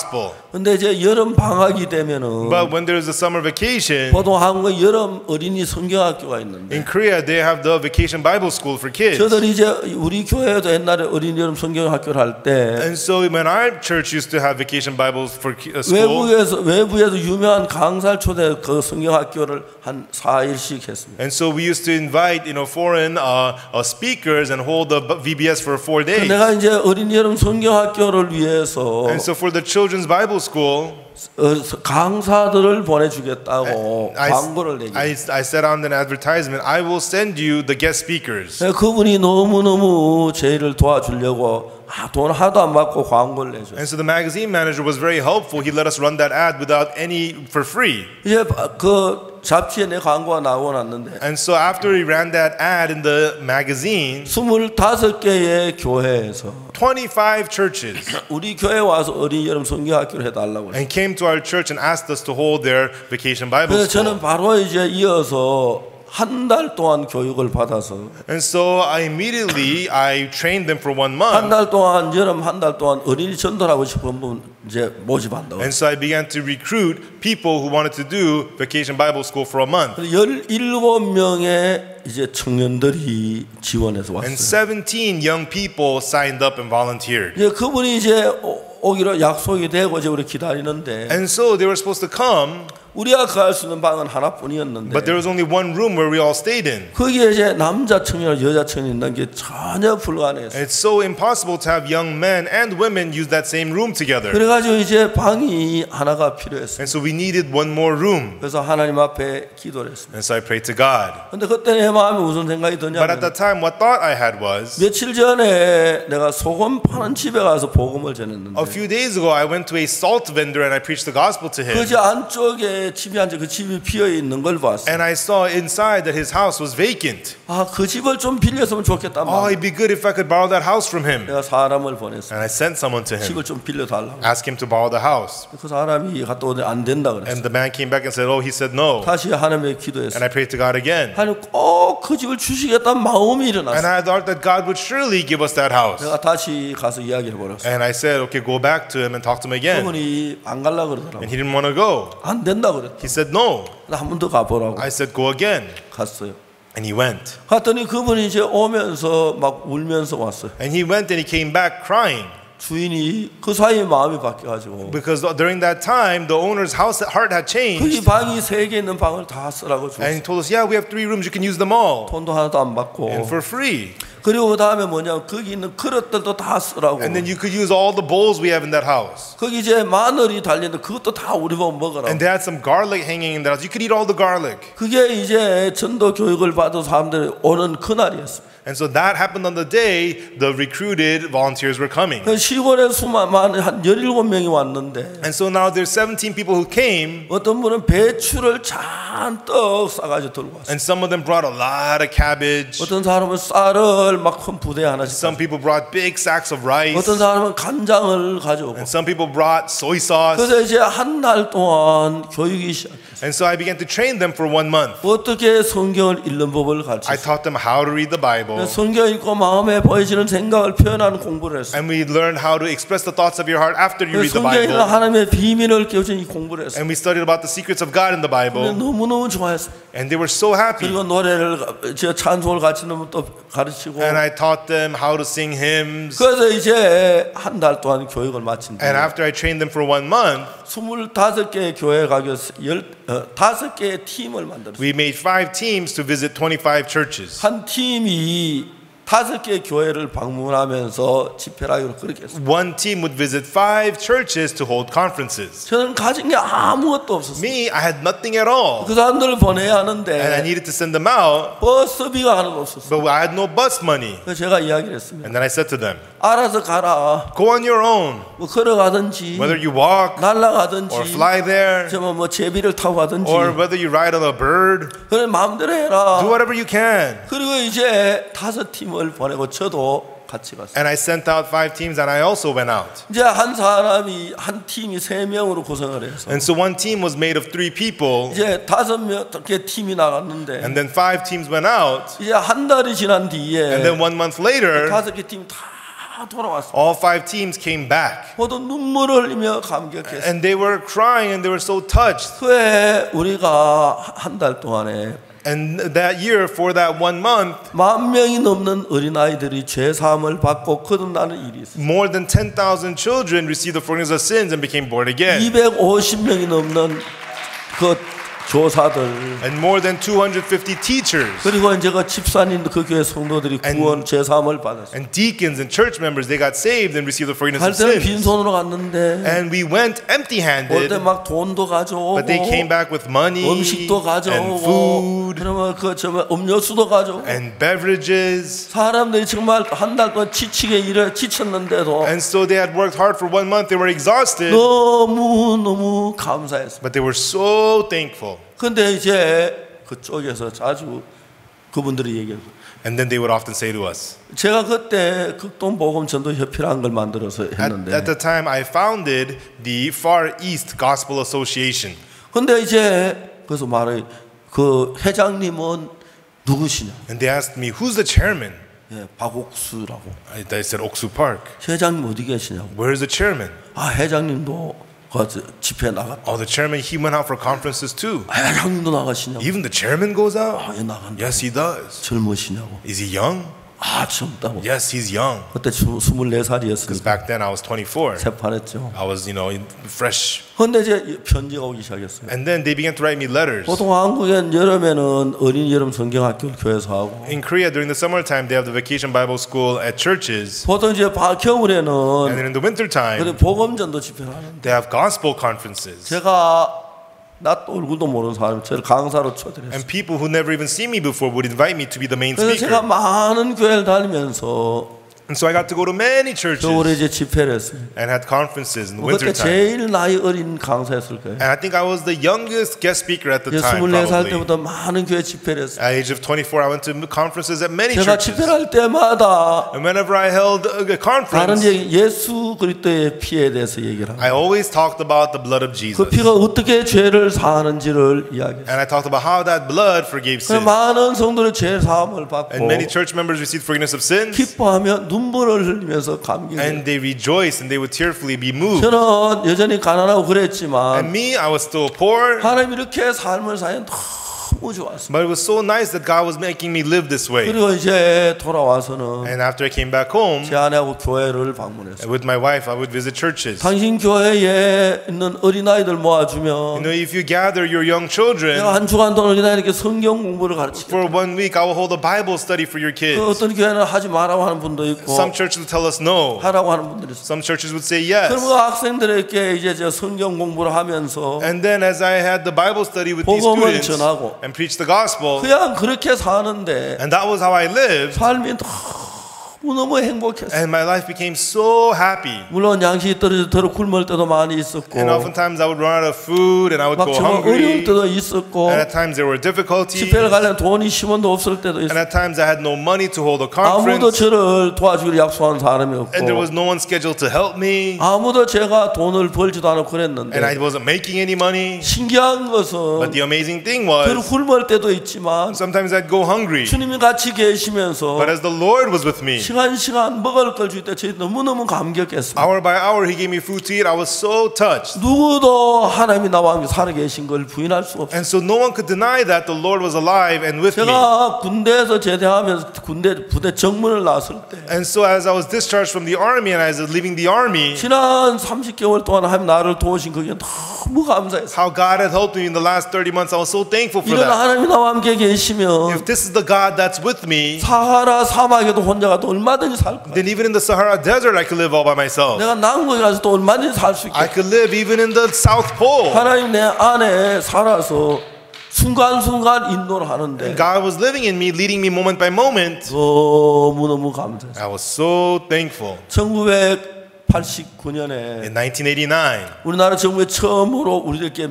근데 이제 여름 방학이 되면은 But when there's a summer vacation, 보통 한국에 여름 어린이 성경학교가 있는데 in Korea, they have the vacation Bible school for kids. 저들이 이제 우리 교회에도 옛날에 어린이 여름 성경학교를 할 때 And so when our church used to have vacation Bibles for school, 외부에서 유명한 강사를 초대 그 성경학교를 한 4일씩 했습니다. and so we used to invite, foreign speakers and hold the VBS for 4 days. 내가 이제 어린이 여름 성경학교를 위해서 And so for the children's Bible school, 강사들을 보내주겠다고 광고를 내기. I set on an advertisement, I will send you the guest speakers. 그분이 너무너무 제 일을 도와주려고 돈 하나도 안 받고 광고를 내줘. And so the magazine manager was very helpful. He let us run that ad without any for free. 이제 그 잡지에 내 광고가 나오고 났는데 And so after he ran that ad in the magazine, 25개의 교회에서 25 churches 우리 교회 와서 어린이 여름 성경학교를 해달라고 했어요. and came to our church and asked us to hold their vacation Bible 그래서 저는 school. 바로 이제 이어서 한 달 동안 교육을 받아서 And so I trained them for 1 한 month. 달 동안 여름 한 달 동안 어린이 전도하고 싶은 분 이제 모집한다고. And so I began to recruit people who wanted to do vacation Bible school for a month. 17명의 이제 청년들이 지원해서 And 왔어요. 17 young people signed up and volunteered. 이제 그분이 이제 오기로 약속이 되고 이제 우리 기다리는데 And so they were supposed to come. 우리가 갈 수 있는 방은 하나뿐이었는데 But there was only one room where we all stayed in. 거기에 이제 남자 청년이나 여자 청년이 있는 게 전혀 불가능했어요. It's so impossible to have young men and women use that same room together. 그래가지고 이제 방이 하나가 필요했어요. And so we needed one more room. 그래서 하나님 앞에 기도를 했습니다. And so I prayed to God. 근데 그때 내 마음에 무슨 생각이 But 드냐면 at that time, what thought I had was, 며칠 전에 내가 소금 파는 집에 가서 복음을 전했는데 a few days ago, I went to a salt vendor and I preached the gospel to him. 그 집 안쪽에 집이 앉아 그 집이 비어 있는 걸 봤어요. And I saw inside that his house was vacant. 아, 그 집을 좀 빌렸으면 좋겠다. Oh, it'd be good if I could borrow that house from him. 내가 사람을 보냈어요. And I sent someone to him, 집을 좀 빌려달라고. ask him to borrow the house. 그 사람이 갔다 오더니 안 된다 그랬어요. And the man came back and said, oh, he said no. 다시 하나님께 And 기도했어요. I prayed to God again. 하나님 꼭 그 집을 주시겠다는 마음이 And 일어났어요. I thought that God would surely give us that house. 내가 다시 가서 이야기해 버렸어요. And I said, okay, go back to him and talk to him again. 그분이 안 갈라 그러더라고. And he didn't want to go. 안 된다 그랬다. He said no. 한 번 더 가보라고 I said, go again. 갔어요. And he went. 갔더니 그분이 이제 오면서 막 울면서 왔어요. And he went and he came back crying. 주인이 그 사이에 마음이 바뀌어가지고 Because during that time, the owner's heart had 그 changed. 방이 3개 있는 방을 다 쓰라고 And 줬어요. he told us, yeah, we have 3 rooms. You can use them all. 돈도 하나도 안 받고. And for free. 그리고 그 다음에 뭐냐 거기 있는 그릇들도 다 쓰라고. And then you could use all the bowls we have in that house. 거기 이제 마늘이 달렸는데 그것도 다 우리 보고 먹으라고. And they had some garlic hanging in that house. You could eat all the garlic. 그게 이제 전도 교육을 받은 사람들이 오는 그날이었어요. And so that happened on the day the recruited volunteers were coming. 그 시골에 한 17명이 왔는데 And so now there's 17 people who came. 어떤 분은 배추를 잔뜩 싸가지고 들고 왔어요. And some of them brought a lot of cabbage. 어떤 사람은 쌀을 막 큰 부대 하나씩 Some people brought big sacks of rice. 어떤 사람은 간장을 가져오고. And some people brought soy sauce. 그래서 이제 한 달 동안 교육이 시작했어요. And so I began to train them for 1 month. 어떻게 성경을 읽는 법을 I 가르쳤어요. taught them how to read the Bible. 성경 읽고 마음에 보여지는 생각을 표현하는 공부를 했어요. And we learned how to express the thoughts of your heart after you read the 성경에 있는 Bible. 하나님의 비밀을 깨우친 이 공부를 했어요. And we studied about the secrets of God in the Bible. 너무너무 좋아했어요. And they were so happy. 그리고 노래를 찬송을 가르치는 또 가르치고. And I taught them how to sing hymns. 그래서 이제 한 달 동안 교육을 마친 And 뒤에 after I trained them for 1 month, 25개의 교회 가서 5개의 팀을 만들었어요. we made 5 teams to visit 25 churches. 한 팀이 5개의 교회를 방문하면서 집회를 하기로 그렇게 했어요. One team would visit 5 churches to hold conferences. 저는 가진 게 아무것도 없었어요. Me, I had nothing at all. 그 사람들을 보내야 And I 하는데 needed to send them out, 버스비가 하나도 없었어요. but I had no bus money. 그래서 제가 이야기를 했습니다. And then I said to them, 알아서 가라. go on your own. 뭐 걸어가든지 Whether you walk 날아가든지 or fly there, 뭐 제비를 타고 가든지 or whether you ride on a bird, 그래 마음대로 해라. do whatever you can. 그리고 이제 5팀을 보내고 저도 같이 갔어요. And I sent out 5 teams and I also went out. 이제 한 팀이 3명으로 구성을 해서 And so one team was made of 3 people. 이제 5개 팀이 나갔는데 And then 5 teams went out. 이제 한 달이 지난 뒤에 And then 1 month later, 5개 팀이 다 돌아왔어요. all 5 teams came back. 모두 눈물을 흘리며 감격했어요. And they were crying and they were so touched. 왜 우리가 한 달 동안에 And that year, for that 1 month, 10,000명이 넘는 어린아이들이 죄사함을 받고 거듭나는 일이 있어요. more than 10,000 children received the forgiveness of sins and became born again. 250명이 넘는 그 교사들 And more than 250 teachers 그리고 이제 그 집사님 그 교회 성도들이 구원 죄사함을 받았어요. and deacons and church members, they got saved and received the forgiveness 갈 of 때는 sins. 빈손으로 갔는데 And we went 올 empty-handed, 때 막 돈도 가져오고 but they came back with money 음식도 and 가져오고 food 그러면 음료수도 가져오고 and beverages. 사람들이 정말 한 달 동안 지쳤는데도 And so they had worked hard for 1 month. They were exhausted, 너무 감사했어요. but they were so thankful. 근데 이제 그쪽에서 자주 그분들이 얘기해요. And then they would often say to us, 제가 그때 극동복음 전도협회라는 걸 만들어서 했는데 at the time I founded the Far East Gospel Association. 근데 이제 그래서 말해 그 회장님은 누구시냐? And they asked me, who's the chairman? 예, 박옥수라고. I said, Oksu Park. 회장님 어디 계시냐고. Where's the chairman? 아, 회장님도 그 집회 나갔다. Oh, the chairman, he went out for conferences too. 회장님도 나가시냐고. Even the chairman goes out? 아, 예, 나간다. Yes, he does. 젊으시냐고. Is he young? 아 젊다고. Yes, he's young. 그때 Because 24살이었으니까 back then I was 24. 새파랬죠. I was, fresh. 근데 이제 편지가 오기 시작했어요. And then they began to write me letters. 보통 한국엔 여름에는 어린 여름 성경학교를 교회에서 하고 In Korea, during the summertime, they have the vacation Bible school at churches. 보통 이제 And 겨울에는 then in the wintertime, 그래 복음전도 집회를 하는데 they have gospel conferences. 제가 나 얼굴도 모르는 사람 저를 강사로 초대했어요. And people who never even seen me before would invite me to be the main 그래서 제가 speaker. 많은 교회를 다니면서 And so I got to go to many churches 겨울에 이제 집회를 했어요. and had conferences in the 그때 wintertime. 제일 나이 어린 강사였을 거예요. And I think I was the youngest guest speaker at the 이제 time, 24살 probably. 때부터 많은 교회 집회를 했어요. At the age of 24, I went to conferences at many 제가 churches. 집회를 할 때마다 And whenever I held a 다른 conference, 예수 그리스도의 피에 대해서 얘기를 합니다. I always talked about the blood of 그 Jesus. 피가 어떻게 죄를 사하는지를 이야기했어요. And I talked about how that blood forgave sin. 많은 성도들의 죄 사함을 받고 And many church members received forgiveness of sins. 기뻐하며 눈물을 흘리면서 감격해요. And they rejoiced and they would tearfully be moved. 저는 여전히 가난하고 And 그랬지만 me, I was still poor. 하나님 이렇게 삶을 사연 너무 좋았어요. But it was so nice that God was making me live this way. 그리고 이제 돌아와서는 And after I came back home, 제 아내하고 교회를 방문했어요. with my wife, I would visit churches. 당신 교회에 있는 어린아이들 모아주면 If you gather your young children, 내가 한 주간 동안 어린아이에게 성경 공부를 가르치고 for 1 week, I will hold a Bible study for your kids. 어떤 교회는 하지 말라고 하는 분도 있고 Some churches will tell us no. 하라고 하는 분들이 있어요. Some churches would say yes. 그럼 그 학생들에게 이제 저 성경 공부를 하면서 And then as I had the Bible study with these 복음을 students 전하고 and preach the gospel, 그냥 그렇게 사는데 and that was how I lived, 삶이 너무 행복했어요. and my life became so happy. 물론 양식이 떨어져 더러 굶을 때도 많이 있었고 And oftentimes I would run out of food and I would 막 go 정말 어려울 hungry. 때도 있었고 And at times there were difficulties. 집회를 가려면 돈이 10원도 없을 때도 And 있었고 at times I had no money to hold a 아무도 conference. 저를 도와주기로 약속한 사람이 없고 And there was no one scheduled to help me. 아무도 제가 돈을 벌지도 않고 And 그랬는데 I wasn't making any money. 신기한 But 것은 the amazing thing 더러 was, 굶을 때도 있지만 sometimes I'd go hungry. 주님이 같이 계시면서 But as the Lord was with me, 시간 먹을 걸 줄 때 저희 너무너무 감격했습니다. hour by hour He gave me food to eat. I was so touched. 누구도 하나님이 나와 함께 살아계신 걸 부인할 수 없어요. And so no one could deny that the Lord was alive and with me. 제가 군대에서 제대하면서 부대 정문을 나설 때 And so as I was discharged from the army and as I was leaving the army, 지난 30개월 동안 하나님 나를 도우신 그게 너무 감사했어요. how God had helped me in the last 30 months, I was so thankful for 이런 that. 하나님이 나와 함께 계시면 If this is the God that's with me, 사하라 사막에도 혼자 가도 얼마든지 살 거예요. then even in the Sahara Desert, I could live all by myself. 내가 남극에 가서 또 얼마든지 살 수 I 있게 could live even in the South Pole. 하나님 내 안에 살아서 순간순간 인도를 하는데 God was living in me, leading me moment by moment. 너무너무 감사했어요. I was so thankful. 1989년에 In 1989, 우리나라 정부에 처음으로 우리들께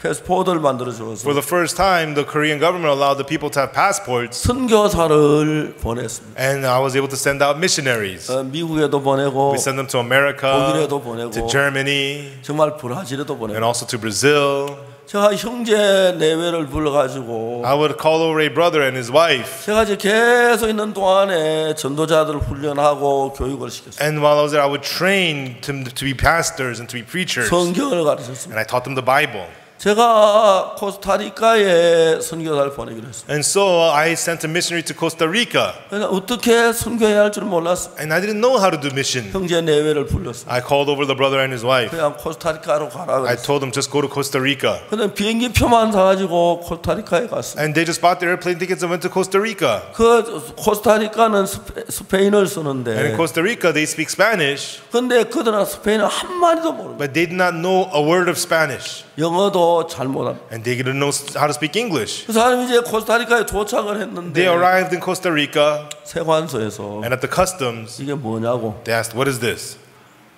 패스포드를 만들어줘서 for the first time, the Korean government allowed the people to have passports, 선교사를 보냈습니다. and I was able to send out missionaries. 미국에도 보내고 We sent them to America, 독일에도 보내고 to Germany, 정말 브라질에도 보내고 and also to Brazil. 제가 형제 내외를 불러가지고 I would call over a brother and his wife. 제가 이제 계속 있는 동안에 전도자들을 훈련하고 교육을 시켰어요. And while I was there, I would train to be pastors and to be preachers. 성경을 가르쳤습니다. And I taught them the Bible. 제가 코스타리카에 선교사를 보내기로 했어요. And so I sent a missionary to Costa Rica. 그러니까 어떻게 선교해야 할 줄 몰랐어요. And I didn't know how to do mission. 형제 내외를 불렀어요. I called over the brother and his wife. 그냥 코스타리카로 가라 I 그랬어요. told them just go to Costa Rica. 근데 비행기표만 사가지고 코스타리카에 갔어요. And they just bought their airplane tickets and went to Costa Rica. 그 코스타리카는 스페인어를 And 쓰는데 in Costa Rica, they speak Spanish, 근데 그들은 스페인어 한 마디도 모릅니다. but they did not know a word of Spanish. 영어도 잘 못합니다. And they didn't know how to speak English. 그 사람이 이제 코스타리카에 도착을 했는데 They arrived in Costa Rica, 세관소에서 and at the customs, 이게 뭐냐고 they asked, "What is this?"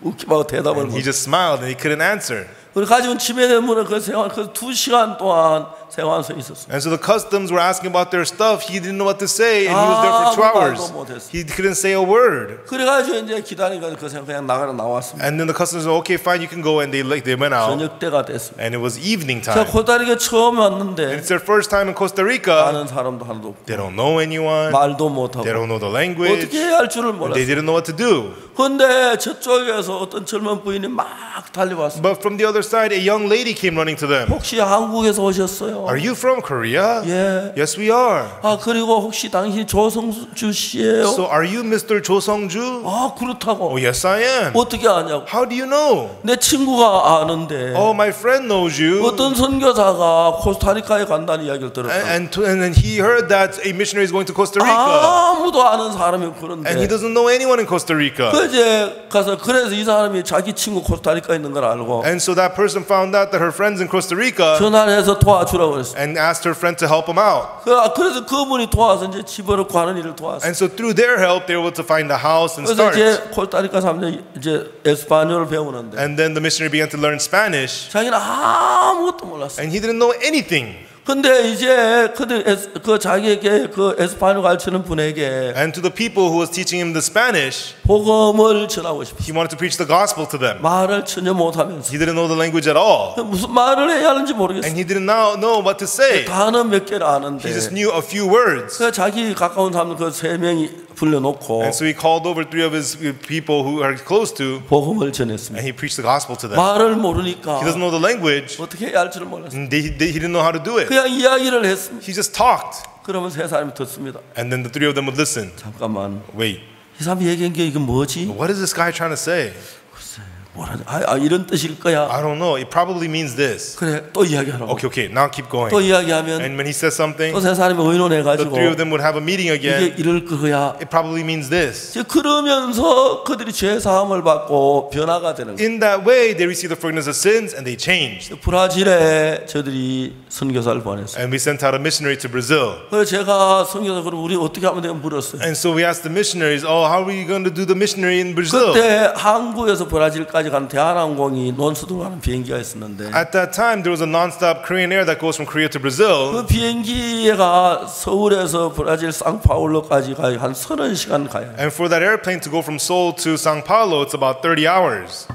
웃기고 대답을 And he 못. just smiled and he couldn't answer. 우리 가지고 치매 때문에 그 2시간 동안 세관소에 있었어요. And so the customs were asking about their stuff. He didn't know what to say, and he was there for 2 아무 hours. 말도 못했어요. He couldn't say a word. 그래가지고 이제 기다리니까 그 사람 그냥 나왔습니다. And then the customs said, "Okay, fine, you can go." And they went out, 저녁 때가 됐습니다. and it was evening 제가 time. 코스타리카 처음 왔는데 It's their first time in Costa Rica. 아는 사람도 하나도 없고 They don't know anyone. 말도 못하고 They don't know the language. 어떻게 해야 할 줄을 They 몰랐어요. didn't know what to do. 근데 저쪽에서 어떤 젊은 부인이 막 달려왔어요. But from the other side, a young lady came running to them. 혹시 한국에서 오셨어요? Are you from Korea? 예. Yes, we are. 아, 그리고 혹시 당신 조성주 씨예요? So are you Mr. Cho Sung-ju? 아, 그렇다고. Oh, yes, I am. 어떻게 아냐고. How do you know? 내 친구가 아는데 Oh, my friend knows you. 어떤 선교사가 코스타리카에 간다는 이야기를 들었다. And then he heard that a missionary is going to Costa Rica. 아무도 아는 사람이 And he 그런데 doesn't know anyone in Costa Rica. 그 이제 가서 그래서 이 사람이 자기 친구 코스타리카에 있는 걸 알고 And so that person found out that her friend's in Costa Rica 전화를 해서 도와주라고 그랬어. and asked her friend to help him out. 그래서 그분이 도와서 이제 집으로 가는 일을 도왔어. And so through their help, they were able to find a house and 그래서 start. 이제 코스타리카 사람들이 이제 에스파뇰을 배우는데 And then the missionary began to learn Spanish, 자기는 아무것도 몰랐어. and he didn't know anything. 근데 이제 그 자기에게 그 에스파뇰 가르치는 분에게 And to the people who was teaching him the Spanish, 복음을 전하고 싶어. he wanted to preach the gospel to them. 말을 전혀 못하면서 He didn't know the language at all, 무슨 말을 해야 하는지 모르겠어. and he didn't know what to say. 단어 몇 개를 아는데 He just knew a few words. 그 자기 가까운 사람 그 세 명이 불러놓고 And so he called over 3 of his people who are close to, 복음을 전했습니다. and he preached the gospel to them. 말을 모르니까 He doesn't know the language, 어떻게 해야 할지를 몰랐어요. and he didn't know how to do it. 그냥 이야기를 했습니다. He just talked, 그러면 세 사람이 듣습니다. and then the 3 of them would listen. 잠깐만, Wait, 이 사람이 얘기한 게 이게 뭐지? what is this guy trying to say? 뭐라지? 이런 뜻일 거야. I don't know. It probably means this. 그래, 또 이야기하라고. Okay, now keep going. 또 이야기하면 And when he says something, 또 세 사람이 the 의논해가지고 3 of them would have a meeting 이게 again. 이럴 거야. It probably means this. 이제 그러면서 그들이 죄 사함을 받고 변화가 되는 거예요. In that way, they receive the forgiveness of sins and they changed. 브라질에 저들이 선교사를 보냈어요. And we sent out a missionary to Brazil. 그래서 제가 선교사 그럼 우리 어떻게 하면 되냐 물었어요. And so we asked the missionaries, oh, how are we going to do the missionary in Brazil? 그때 한국에서 브라질까지 가는 대한항공이 논수도 가는 비행기가 있었는데 At that time, there was a non-stop Korean air that goes from Korea to Brazil. 그 비행기가 서울에서 브라질 상파울로까지 가야 한 30시간 가요. And for that airplane to go from Seoul to Sao Paulo, it's about 30 hours.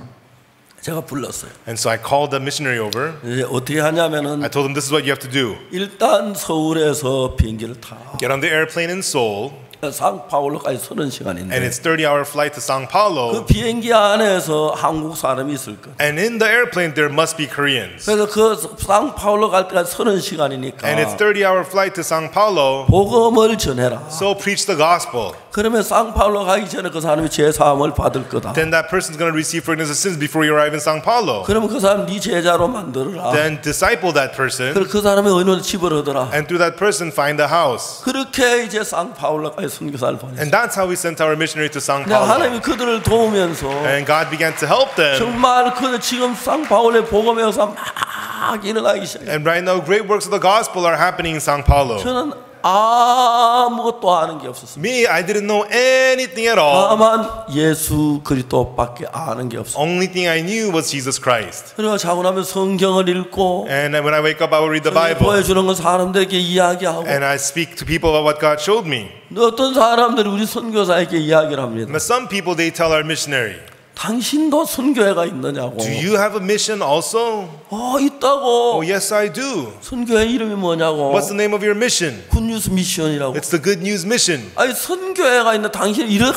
제가 불렀어요. And so I called the missionary over. 이제 어떻게 하냐면은 I told him, this is what you have to do. 일단 서울에서 비행기를 타. Get on the airplane in Seoul, 상파울로까지 and 30시간인데 it's 30-hour flight to Sao 그 Paulo. 비행기 안에서 한국 사람이 있을 거예요. And in the airplane, there must be Koreans. 그래서 그 상파울로 갈 때가 30시간이니까 And it's 30-hour flight to Sao Paulo. 복음을 전해라. So preach the gospel. 그러면 상파울로 가기 전에 그 사람이 죄 사함을 받을 거다. Then that person's going to receive forgiveness of sins before you arrive in Sao Paulo. 그러면 그 사람 네 제자로 만들어라. Then disciple that person. 그래서 그 사람의 의논을 집어넣어라. And through that person, find a house. 그렇게 이제 상파울로까지 선교사를 보냈어요. And that's how we sent our missionary to Sao 그냥 Paulo. 하나님이 그들을 도우면서 And God began to help them. 정말 그들 지금 상파울의 복음의 역사 막 일어나기 시작해요. And right now, great works of the gospel are happening in Sao Paulo. 저는 아무것도 아는 게 없었습니다. Me, I didn't know anything at all. 다만 예수 그리스도밖에 아는 게 없어요. Only thing I knew was Jesus Christ. 그리고 자고 나면 성경을 읽고 And when I wake up, I will read the 성경이 Bible. 보여주는 건 사람들에게 이야기하고 And I speak to people about what God showed me. 어떤 사람들이 우리 선교사에게 이야기를 합니다. But some people, they tell our missionary, 당신도 선교회가 있느냐고. do you have a mission also? 있다고. Oh, yes, I do. 선교회 이름이 뭐냐고. What's the name of your mission? 굿뉴스 미션이라고. It's the Good News Mission. 아니 선교회가 있는 당신 이래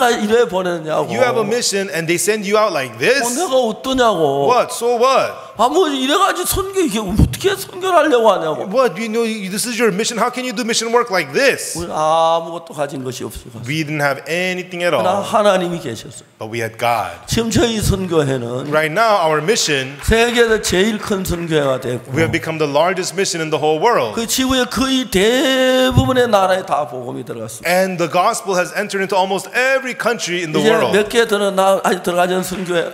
보내느냐고. You have a mission and they send you out like this? 내가 어떠냐고. What? So what? 뭐 이래가지고 선교 이게 어떻게 선교를 하려고 하냐고. What? You know, this is your mission. How can you do mission work like this? 우리 아무것도 가진 것이 없어요. We didn't have anything at 그러나 all, 하나님이 계셨어요. but we had God. 지금 저희 선교회는 Right now, our mission, 세계에서 제일 큰 선교회가 됐고 we have become the largest mission in the whole world. 그 지구의 거의 대부분의 나라에 다 복음이 들어갔습니다. And the gospel has entered into almost every country in the 이제 world. 몇 개 아직 들어가지 않은 선교회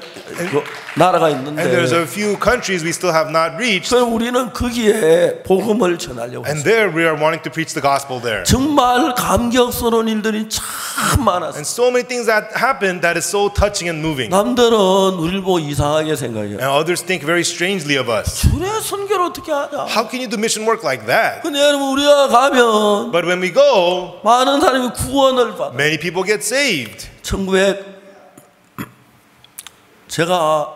나라가 있는데 And there's a few countries we still have not reached. 그럼 우리는 거기에 복음을 전하려고 And 했어요. there we are wanting to preach the gospel there. 정말 감격스러운 일들이 참 많았어요. And so many things that happen that is so touching and moving. 남들은 우리를 보고 이상하게 생각해요. And others think very strangely of us. 주의 선교를 어떻게 하냐? How can you do mission work like that? 근데 여러분 우리가 가면 But when we go, 많은 사람이 구원을 받아. many people get saved. 제가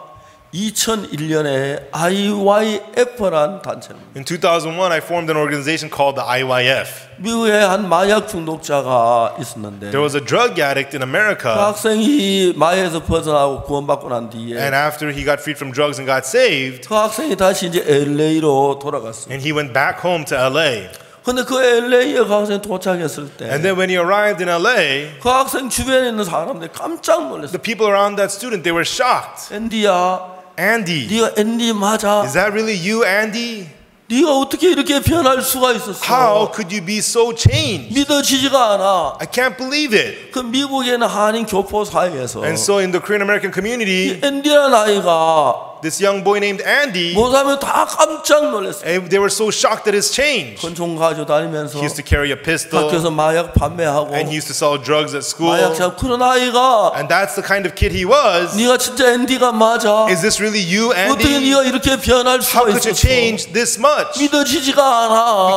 2001년에 IYF라는 단체입니다. In 2001, I formed an organization called the IYF. 미국에 한 마약 중독자가 있었는데 There was a drug addict in 그 America, 학생이 마약에서 벗어나고 구원받고 난 뒤에 and after he got freed from drugs and got saved, 그 학생이 다시 이제 LA로 돌아갔어요. and he went back home to LA. 근데 그 LA에 그 학생이 도착했을 And 때 then when he arrived in LA, 그 학생 주변에 있는 사람들이 깜짝 놀랐어요. the people around that student, they were shocked. 앤디야, Andy, 네가 앤디 맞아? is that really you, Andy? 네가 어떻게 이렇게 변할 수가 How 있었어? could you be so changed? 믿어지지가 않아. I can't believe it. 그 미국에 있는 한인 교포 사이에서 And so in the Korean American community, 앤디라는 아이가 this young boy named Andy, 못하면 다 깜짝 놀랐어요. they were so shocked at his change. 권총 가지고 다니면서 He used to carry a pistol, 학교에서 마약 판매하고 and he used to sell drugs at school. 마약자 그런 아이가 And that's the kind of kid he was. 네가 진짜 앤디가 맞아? Is this really you, 어떻게 Andy? 네가 이렇게 변할 How 수가 could you 있었어? change this much? 믿어지지가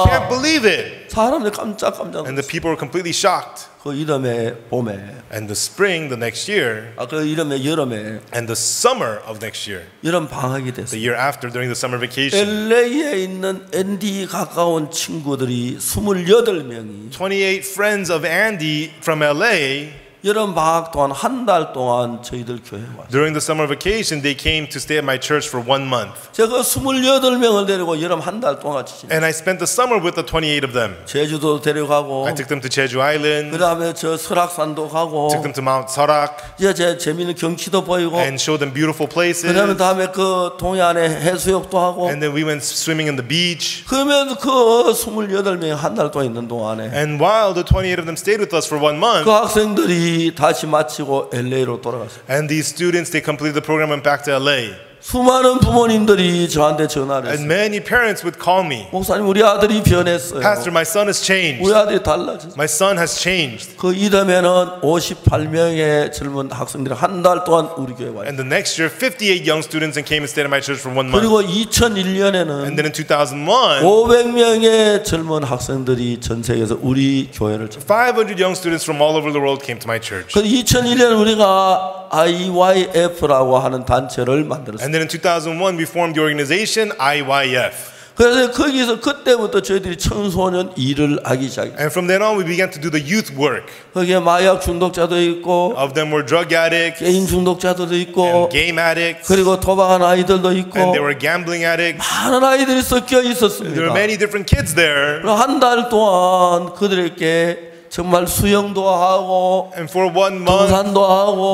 Can't 않아. believe it. 사람들이 깜짝 And the 놀랐어. people were completely shocked. 그 이름에 봄에 And the spring, the next year, 그 이름에 여름에 and the summer of next year, 여름 방학이 the 됐어요. year after, during the summer vacation, LA에 있는 앤디 가까운 친구들이 28명이 28 friends of Andy from LA, 여름 방학 동안 한 달 동안 저희들 교회에 왔어요. during the summer vacation, they came to stay at my church for 1 month. 제가 28명을 데리고 여름 한 달 동안 같이 지냈어요. And I spent the summer with the 28 of them. 제주도 데려가고 I took them to Jeju Island, 그 다음에 저 설악산도 가고 took them to Mount Sarak, 이제 제 재미있는 경치도 보이고 and showed them beautiful places. 그 다음에 그 동해안에 해수욕도 하고 And then we went swimming in the beach. 그러면 그 28명이 한 달 동안 있는 동안에 And while the 28 of them stayed with us for 1 month, 그 학생들이 다시 마치고 LA로 돌아갔어요. and these students, they completed the program and went back to LA. 수많은 부모님들이 저한테 전화를 And 했어요. many parents would call me, 목사님 우리 아들이 변했어요. Pastor, my son has changed. 우리 아들이 달라졌어요. My son has changed. 그 이듬해는 58명의 젊은 학생들이 한 달 동안 우리 교회에 와요. And the next year, 58 young students and came and stayed at my church for 1 month. 그리고 And 2001년에는 then in 2001, 500명의 젊은 학생들이 전 세계에서 우리 교회를 찾았어요. 500 young students from all over the world came to my church. 그 2001년 우리가 IYF라고 하는 단체를 만들었어요. And then in 2001, we formed the organization IYF. 그래서 거기서 그때부터 저희들이 청소년 일을 하기 시작했어요. And from then on, we began to do the youth work. 거기에 마약 중독자도 있고 Of them were drug addicts, 개인 중독자들도 있고 and game addicts, 그리고 도박한 아이들도 있고 and there were gambling addicts. 많은 아이들이 섞여 There 있었습니다. were many different kids there. 한 달 동안 그들에게 정말 수영도 하고 And for 1 month, 등산도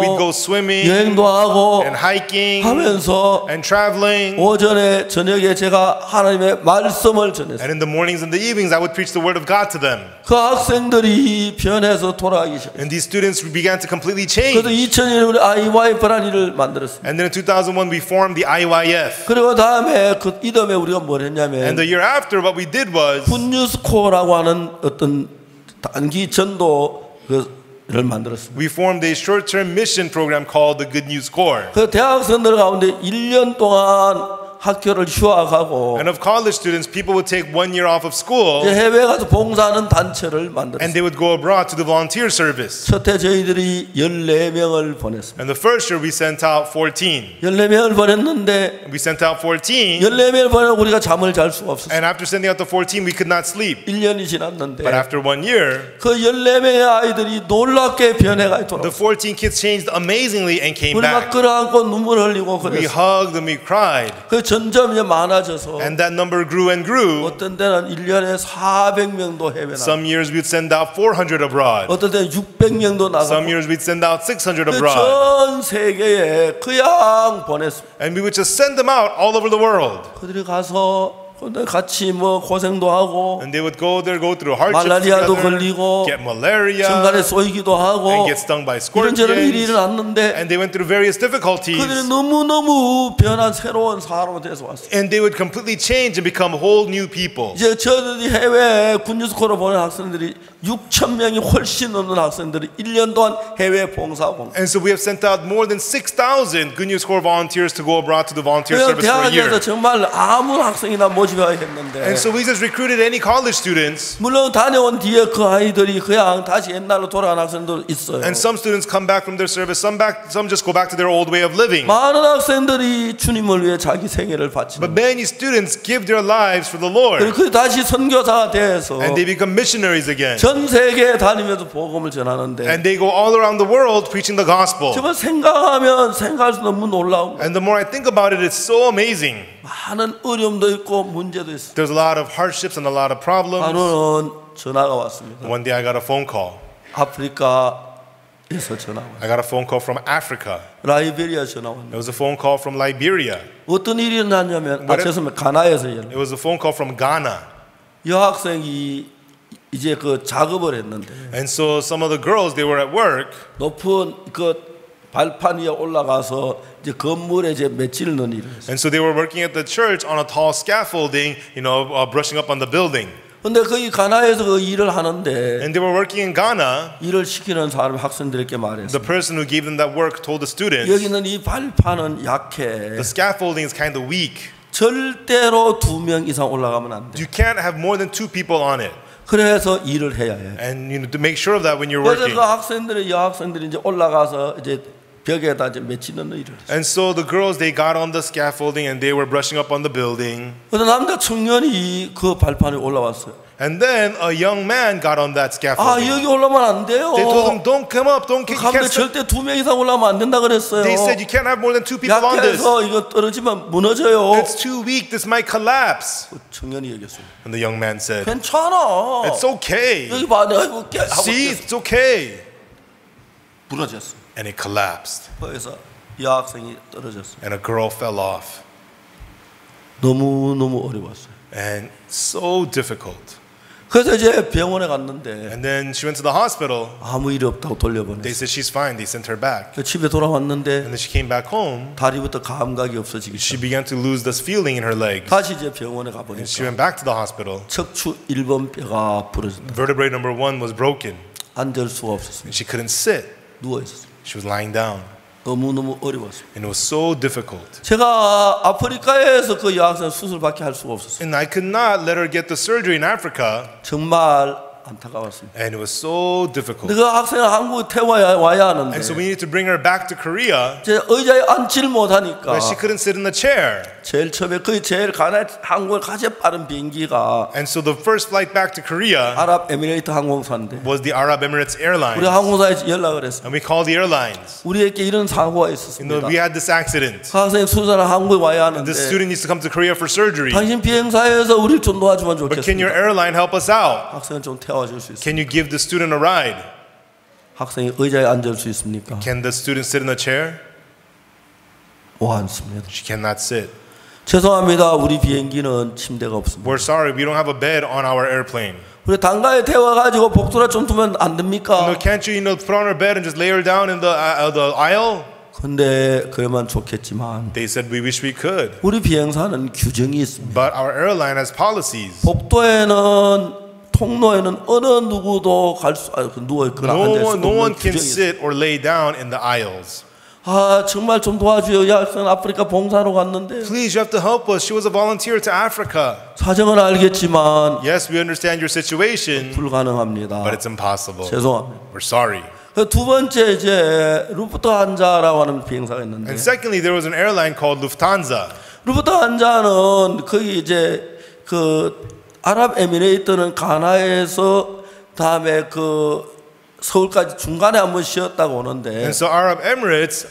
we'd go 하고 swimming 여행도 하고 and hiking 하면서 and traveling. 오전에 저녁에 제가 하나님의 말씀을 전했어요. And in the mornings and the evenings, I would preach the word of God to them. 그 학생들이 변해서 돌아가기 시작했어요. And these students began to completely 그래서 change. 2000년에 우리 IYF라는 일을 만들었습니다. And then in 2001, we formed the IYF. 그리고 다음에 그 이듬해 우리가 뭘 했냐면 And the year after, what we did was 굿뉴스코어라고 하는 어떤 단기 전도를 만들었습니다. we formed a short-term mission program called the Good News Corps. 그 대학생들 가운데 1년 동안 학교를 휴학하고 And of college students, people would take 1 year off of school 이제 해외 가서 봉사하는 단체를 and 만들었습니다. they would go abroad to the volunteer service. 첫해 저희들이 14명을 보냈습니다. And the first year, we sent out 14. 14명을 보냈는데 We sent out 14. 14명을 보내고 우리가 잠을 잘 수가 없었어요. And after sending out the 14, we could not sleep. 1년이 지났는데 But after 1 year, 그 14명의 아이들이 놀랍게 변해가 the 있더라고요. 14 kids changed amazingly and came 우리 막 back. 끌어안고 눈물 흘리고 We 그랬어요. hugged and we cried. 그 점점 이제 많아져서 And that number grew and grew. 어떤 때는 1년에 400명도 해외 나가 Some years we'd send out 400 abroad. 어떤 때는 600명도 Some 나가고 years we'd send out 600 abroad. 전 세계에 그냥 보냈습니다. And we would just send them out all over the world. 그들이 가서 근데 같이 뭐 고생도 하고 And they would go there, go through hardships 말라리아도 together, 걸리고 get malaria, 정갈에 쏘이기도 and 하고 get stung by 이런저런 일이 scorpions. 일어났는데 And they went through various difficulties. 그들이 너무너무 변한 새로운 사람이 돼서 왔어요. And they would completely change and become whole new people. 이제 저들이 해외 군뉴스코로 보낸 학생들이 6,000명이 훨씬 넘는 학생들이 1년 동안 해외 봉사하고 And so we have sent out more than 6,000 Good News Corps volunteers to go abroad to the volunteer 그냥 service for a year. 대학에서 정말 아무 학생이나 모집 모집해야 했는데 And so we just recruited any college students. 물론 다녀온 뒤에 그 아이들이 그냥 다시 옛날로 돌아간 학생도 있어요. And some students come back from their service. Some just go back to their old way of living. 많은 학생들이 주님을 위해 자기 생애를 바치는 But many students give their lives for the Lord. 그리고 다시 선교사가 돼서 And they become missionaries again. 전 세계에 다니면서 복음을 전하는데 And they go all around the world preaching the gospel. 정말 생각하면 생각할수 너무 놀라운 거예요. And the more I think about it, it's so amazing. 많은 어려움도 있고 문제도 있어요. There's a lot of hardships and a lot of problems. 하루는 전화가 왔습니다. One day I got a phone call. 아프리카에서 전화 왔어요. I got a phone call from Africa. 라이베리아 전화 왔는데 It was a phone call from Liberia. 어떤 일이 일어났냐면 죄송합니다. 가나에서 일어났어요. It was a phone call from Ghana. 여학생이 이제 그 작업을 했는데 And so some of the girls, they were at work. 높은 그 발판 위에 올라가서 이제 건물에 이제 며칠 넣은 일을 했어요. And so they were working at the church on a tall scaffolding, brushing up on the building. 근데 거기 가나에서 그 일을 하는데 And they were working in Ghana. 일을 시키는 사람 학생들에게 말했어요. The person who gave them that work told the students, 여기는 이 발판은 약해. the scaffolding is kind of weak. 절대로 2명 이상 올라가면 안 돼. You can't have more than 2 people on it. 그래서 일을 해야 해. And to make sure of that when you're 그래서 working. 그 학생들이 여학생들이 이제 올라가서 이제 벽에다 이제 맺히는 일을 했어요. And so the girls, they got on the scaffolding and they were brushing up on the building. 그런데 남자 청년이 그 발판에 올라왔어요. And then a young man got on that scaffolding. 여기 올라가면 안 돼요. They told him, don't come up, don't. You 가운데 can't step. 절대 2명 이상 올라가면 안 된다 그랬어요. They said you can't have more than 2 people on this. 약해서 이거 떨어지면 무너져요. It's too weak. This might collapse. 그 청년이 얘기했어요. And the young man said, 괜찮아. it's okay. 여기 봐, 내가 해볼게. 하고 See, it's okay. 부러졌어. And it collapsed. 그래서 여학생이 떨어졌어. And a girl fell off. 너무 어려웠어요. And so difficult. 그래서 이제 병원에 갔는데 And then she went to the hospital. 아무 일이 없다고 They 돌려보냈어요. said she's fine. They sent her back. 집에 돌아왔는데 And then she came back home. 다리부터 감각이 없어지기 She 시작. began to lose this feeling in her legs. 다시 이제 병원에 And she 가보니까 went back to the hospital. 척추 1번 뼈가 부러졌다. Vertebrae number 1 was broken. 앉을 수가 And 없었습니다. she couldn't sit. 누워 있었어요. She was lying down. 너무 어려웠어요. And it was so difficult. 제가 아프리카에서 그 여학생 수술밖에 할 수가 없었어요. And I could not let her get the surgery in Africa. 정말 안타까웠습니다. And it was so 근데 difficult. 그 학생을 한국에 와야 하는데 And so we needed to bring her back to Korea. 제 의자에 앉지를 못하니까 But she couldn't sit in the chair. 제일 처음에 거의 제일 한국에 가장 빠른 비행기가 And so the first flight back to Korea 아랍에미레이트 항공사인데 was the Arab Emirates 우리 Airlines. 항공사에 연락을 했어요. And we called the airlines. 우리에게 이런 사고가 있었습니다. We had this accident. 그 학생 수술하러 한국에 와야 하는데 This student needs to come to Korea for surgery. 당신 비행사에서 우리를 좀 도와주면 But can your 좋겠습니다. airline help us out? 학생을 좀 태워줄 수 있어요. Can you give the student a ride? 학생이 의자에 앉을 수 있습니까? Can the student sit in a chair? 않습니다. She cannot sit. 죄송합니다. 우리 비행기는 침대가 없습니다. We're sorry, we don't have a bed on our airplane. 우리 단가에 태워가지고 복도라 좀 두면 안 됩니까? Can't you, put on her bed and just lay her down in the aisle? 근데 그러면 좋겠지만 They said we wish we could. 우리 비행사는 규정이 있습니다. But our airline has policies. 복도에는 통로에는 어느 누구도 누워 있거나 앉아 있을 수 No one 없는 can 규정이 있어요. sit or lay down in the aisles. 정말 좀 도와줘요. 여학생 아프리카 봉사로 갔는데 Please, you have to help us. She was a volunteer to Africa. 사정은 알겠지만 Yes, we understand your situation, 불가능합니다. but it's impossible. 죄송합니다. We're sorry. 두 번째 이제 루프트한자라고 하는 비행사가 있는데 And secondly, there was an airline called Lufthansa. 루프트한자는 거기 이제 그 아랍에미레이트는 가나에서 다음에 그 서울까지 중간에 한번 쉬었다고 오는데 And so Arab Emirates,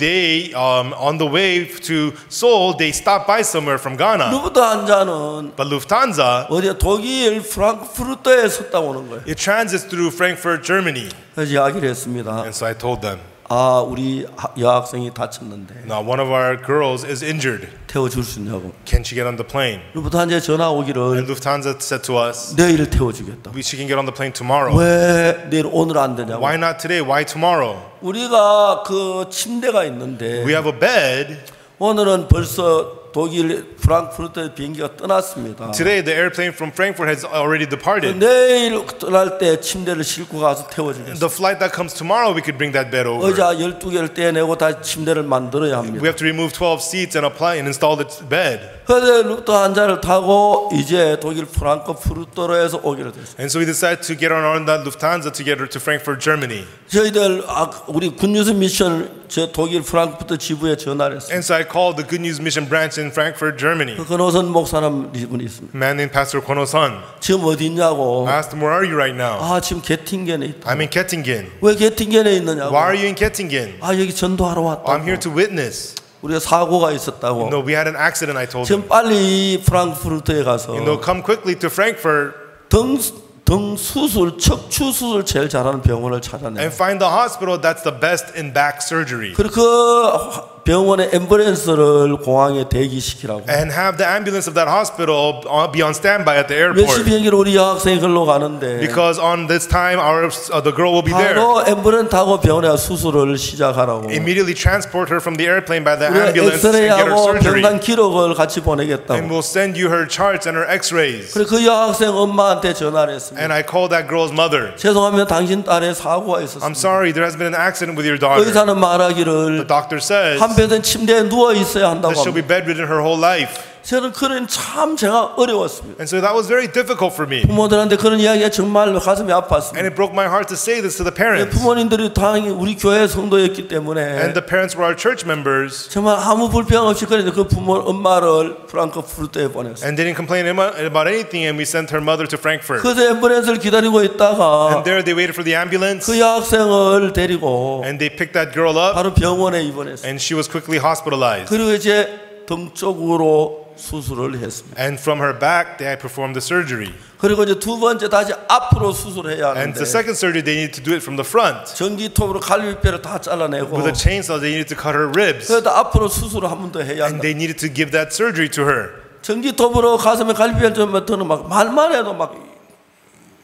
they on the way to Seoul, they stopped by somewhere from Ghana. 루프트한자는 But Lufthansa, 어디야 독일 프랑크푸르트에 섰다고 오는 거예요. it transits through Frankfurt, Germany. 그래서 이야기를 했습니다. And so I told them, 우리 여학생이 다쳤는데 now one of our girls is injured. 태워줄 수 있냐고. Can she get on the plane? 루프트한자에 전화 And 오기를 Lufthansa said to us, 내일 태워주겠다. she can get on the plane tomorrow. 왜 내일 오늘 안 되냐고. Why not today? Why tomorrow? 우리가 그 침대가 있는데 We have a bed. 오늘은 벌써 독일 프랑크푸르트 비행기가 떠났습니다. Today, the airplane from Frankfurt has already departed. 내일 떠날 때 침대를 싣고 가서 태워주겠습니다. The flight that comes tomorrow, we could bring that bed over. 의자 12개를 떼내고 다시 침대를 만들어야 합니다. We have to remove 12 seats and apply and install the bed. 그래서 루프트한자를 타고 이제 독일 프랑크푸르트로에서 오기로 됐어요. And so we decided to get on that Lufthansa to get her to Frankfurt, Germany. 저희들 우리 굿뉴스 미션 저 독일 프랑크푸르트 지부에 전화를 했어요. And so I called the Good News Mission branch in Frankfurt, Germany. 권호선 목사님 분이 있습니다. A man named Pastor Kwon Oh-sun. 지금 어디 있냐고. I asked him, where are you right now? 지금 게팅겐에 있다. I'm in Kettingen. 왜 게팅겐에 있느냐고. Why are you in Kettingen? 여기 전도하러 왔다. I'm here to witness. 우리가 사고가 있었다고. No, we had an accident, I told him. 지금 빨리 프랑크푸르트에 가서 Come quickly to Frankfurt 등 수술, 척추 수술 제일 잘하는 병원을 찾아내. and find the hospital that's the best in back surgery. 그리고 그 병원에 앰뷸런스를 공항에 대기시키라고. And have the ambulance of that hospital be on standby at the 몇 시 airport. 비행기로 우리 여학생이 글로 가는데 Because on this time, the girl will be there. 바로 앰뷸런스 타고 병원에 가서 수술을 시작하라고. Immediately transport her from the airplane by the 우리가 ambulance and get her 엑스레이하고 surgery. 병단 기록을 같이 보내겠다고. And we'll send you her charts and her x-rays. 그래서 그 여학생 엄마한테 전화를 했습니다. And I called that girl's mother. 죄송합니다. 당신 딸의 사고가 I'm 있었습니다. sorry, there has been an accident with your daughter. 의사는 The 말하기를 doctor says 한평생 침대에 누워 있어야 한다고 that she'll be 합니다. bedridden her whole life. 저는 그런 참 제가 어려웠습니다. And so that was very difficult for me. 부모들한테 그런 이야기가 정말 가슴이 And 아팠습니다. it broke my heart to say this to the parents. 부모님들이 당연히 우리 교회 성도였기 때문에 And the parents were our church members. 정말 아무 불평 없이 그런데 그 부모 엄마를 프랑크푸르트에 보냈어요. And didn't complain about anything. And we sent her mother to Frankfurt. 그래서 앰뷸런스를 기다리고 있다가 And there they waited for the ambulance. 그 여학생을 데리고 And they picked that girl up. 바로 병원에 입원했어요. And she was quickly hospitalized. 그리고 이제 등 쪽으로 수술을 했습니다. And from her back, they performed the surgery. 그리고 이제 두 번째 다시 앞으로 수술해야 And 하는데 the second surgery, they needed to do it from the front. 전기톱으로 갈비뼈를 다 잘라내고 With a chainsaw, they needed to cut her ribs. 그래도 앞으로 수술을 한 번 더 해야 And 한다. they needed to give that surgery to her. 전기톱으로 가슴에 갈비뼈를 좀 metter는 막 말만 해도 막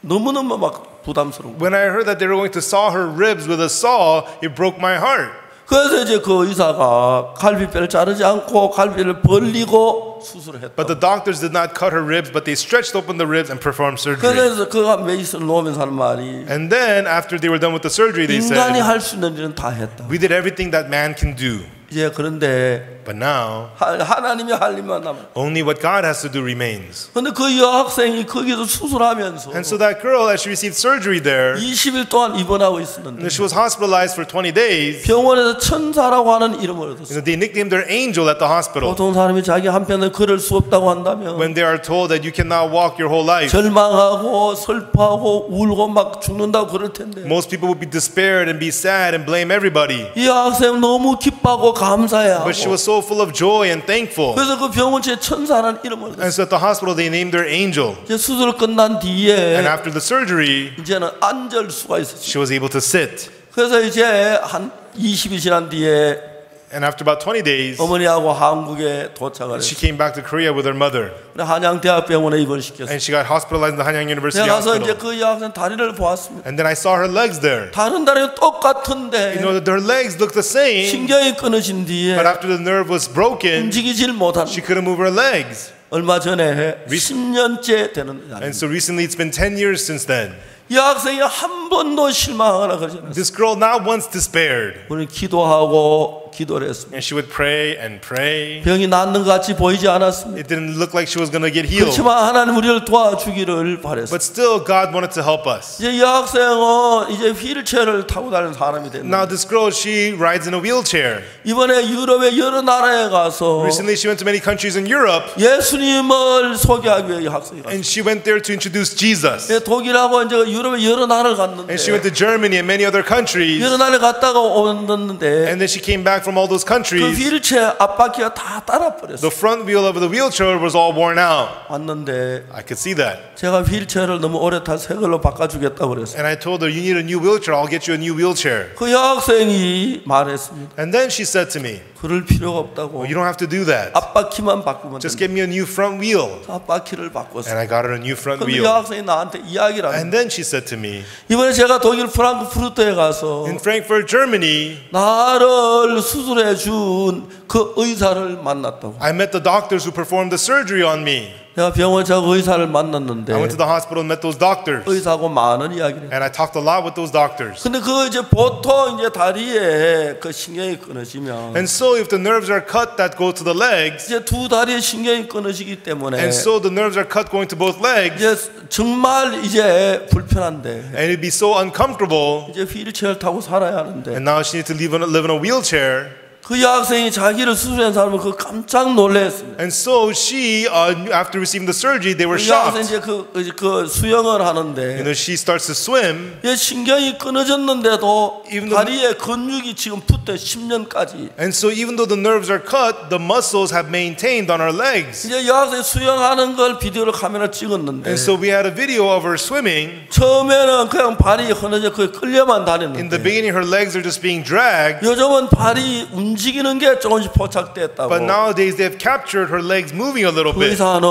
너무너무 막 부담스러워. When I heard that they were going to saw her ribs with a saw, it broke my heart. 그래서 이제 그 의사가 갈비뼈를 자르지 않고 갈비뼈를 벌리고 수술을 했다. But the doctors did not cut her ribs, but they stretched open the ribs and performed surgery. 그래서 그가 메이스를 놓으면서 하는 말이 And then, after they were done with the surgery, they 인간이 said, 할 수 있는 일은 다 했다. we did everything that man can do. 이제 그런데 But now, 하나님이 할 일만 남아. only what God has to do remains. 근데 그 여학생이 거기서 수술하면서 And so that girl, as she received surgery there, 20일 동안 입원하고 있었는데 she was hospitalized for 20 days. 병원에서 천사라고 하는 이름을 얻었어요. They nicknamed her angel at the hospital. 보통 사람이 자기 한편을 걸을 수 없다고 한다면 When they are told that you cannot walk your whole life, 절망하고 슬퍼하고 울고 막 죽는다고 그럴 텐데 most people would be despaired and be sad and blame everybody. 이 학생 너무 기뻐하고 감사해하고 But she was so full of joy and thankful. 그래서 그 병원에 천사라는 이름을 And 얻었어요. so at the hospital, they named her angel. 이제 수술 끝난 And 뒤에 after the surgery, 이제는 앉을 수가 있었어요. she was able to sit. 그래서 이제 한 20일 지난 뒤에 And after about 20 days, 어머니하고 한국에 도착을 she 했어요. came back to Korea with her mother. 한양대학병원에 입원시켰어요. And she got hospitalized in the Hanyang University 제가 가서 이제 Hospital. 그 여학생 다리를 보았습니다. And then I saw her legs there. 다른 다리는 똑같은데 You know, her legs looked the same, 신경이 끊어진 뒤에 but after the nerve was broken, 움직이질 못한 she couldn't move her legs. 얼마 전에 10년째 되는 And so recently, it's been 10 years since then. 이 학생이 한 번도 실망하거나 그러지 않았어요. This girl not once despaired. 우리는 기도하고 기도를 했습니다. And she would pray and pray. 병이 낫는 것 같이 보이지 않았습니다. It didn't look like she was going to get healed. 그렇지만 하나님 우리를 도와주기를 바랬어요. But still, God wanted to help us. 이제 이 학생은 이제 휠체어를 타고 다니는 사람이 됐는데 Now this girl, she rides in a wheelchair. 이번에 유럽의 여러 나라에 가서 Recently, she went to many countries in Europe. 예수님을 소개하기 위해 이 학생이 갔어요. And she went there to introduce Jesus. 독일하고 이제 유럽의 여러 나라를 갔는데 And she went to Germany and many other countries. 여러 나라에 갔다가 오는데 And then she came back from all those 그 countries. 휠체어 앞바퀴가 다 따라버렸어요. The front wheel of the wheelchair was all worn out. 왔는데 I could see that. 제가 휠체어를 너무 오래 탄 새 걸로 바꿔주겠다고 그랬어요. And I told her, you need a new wheelchair. I'll get you a new wheelchair. 그 여학생이 말했습니다. And then she said to me, 그럴 필요가 없다고. you don't have to do that. 앞바퀴만 바꾸면 Just 된다. get me a new front wheel. 앞바퀴를 And 바꿨어요. I got her a new front 근데 wheel. 여학생이 나한테 이야기를 And 하는 then she said to me, 이번에 제가 독일 프랑크푸르트에 가서 in Frankfurt, Germany, 나를 수술해 준 그 의사를 만났다고. I met the doctors who performed the surgery on me. 내가 병원 저 의사를 I went to 만났는데 the hospital and met those doctors. 의사하고 많은 이야기를. And I talked a lot with those doctors. 근데 그 이제 보통 이제 다리에 그 신경이 끊어지면 And so if the nerves are cut that go to the legs, 이제 두 다리에 신경이 끊어지기 때문에 and so the nerves are cut going to both legs, 이제 정말 이제 불편한데 and it'd be so uncomfortable, 이제 휠체어를 타고 살아야 하는데 and now she needs to live in a wheelchair. 그 여학생이 자기를 수술한 사람은 그 깜짝 놀랐습니다. And so she, after receiving the surgery, they were 그 여학생 shocked. 이제 그 수영을 하는데 You know, she starts to swim, 이 신경이 끊어졌는데도 Even though- 다리에 근육이 지금 붙어 10년까지. and so even though the nerves are cut, the muscles have maintained on our legs. 이제 여학생 수영하는 걸 비디오로 카메라 찍었는데 And so we had a video of her swimming. 처음에는 그냥 발이 흐느져 그 끌려만 In the 다녔는데 beginning, her legs are just being dragged, 요즘은 발이 움직이는 게 조금씩 포착됐다고. but nowadays they've captured her legs moving a little 그 bit. 의사는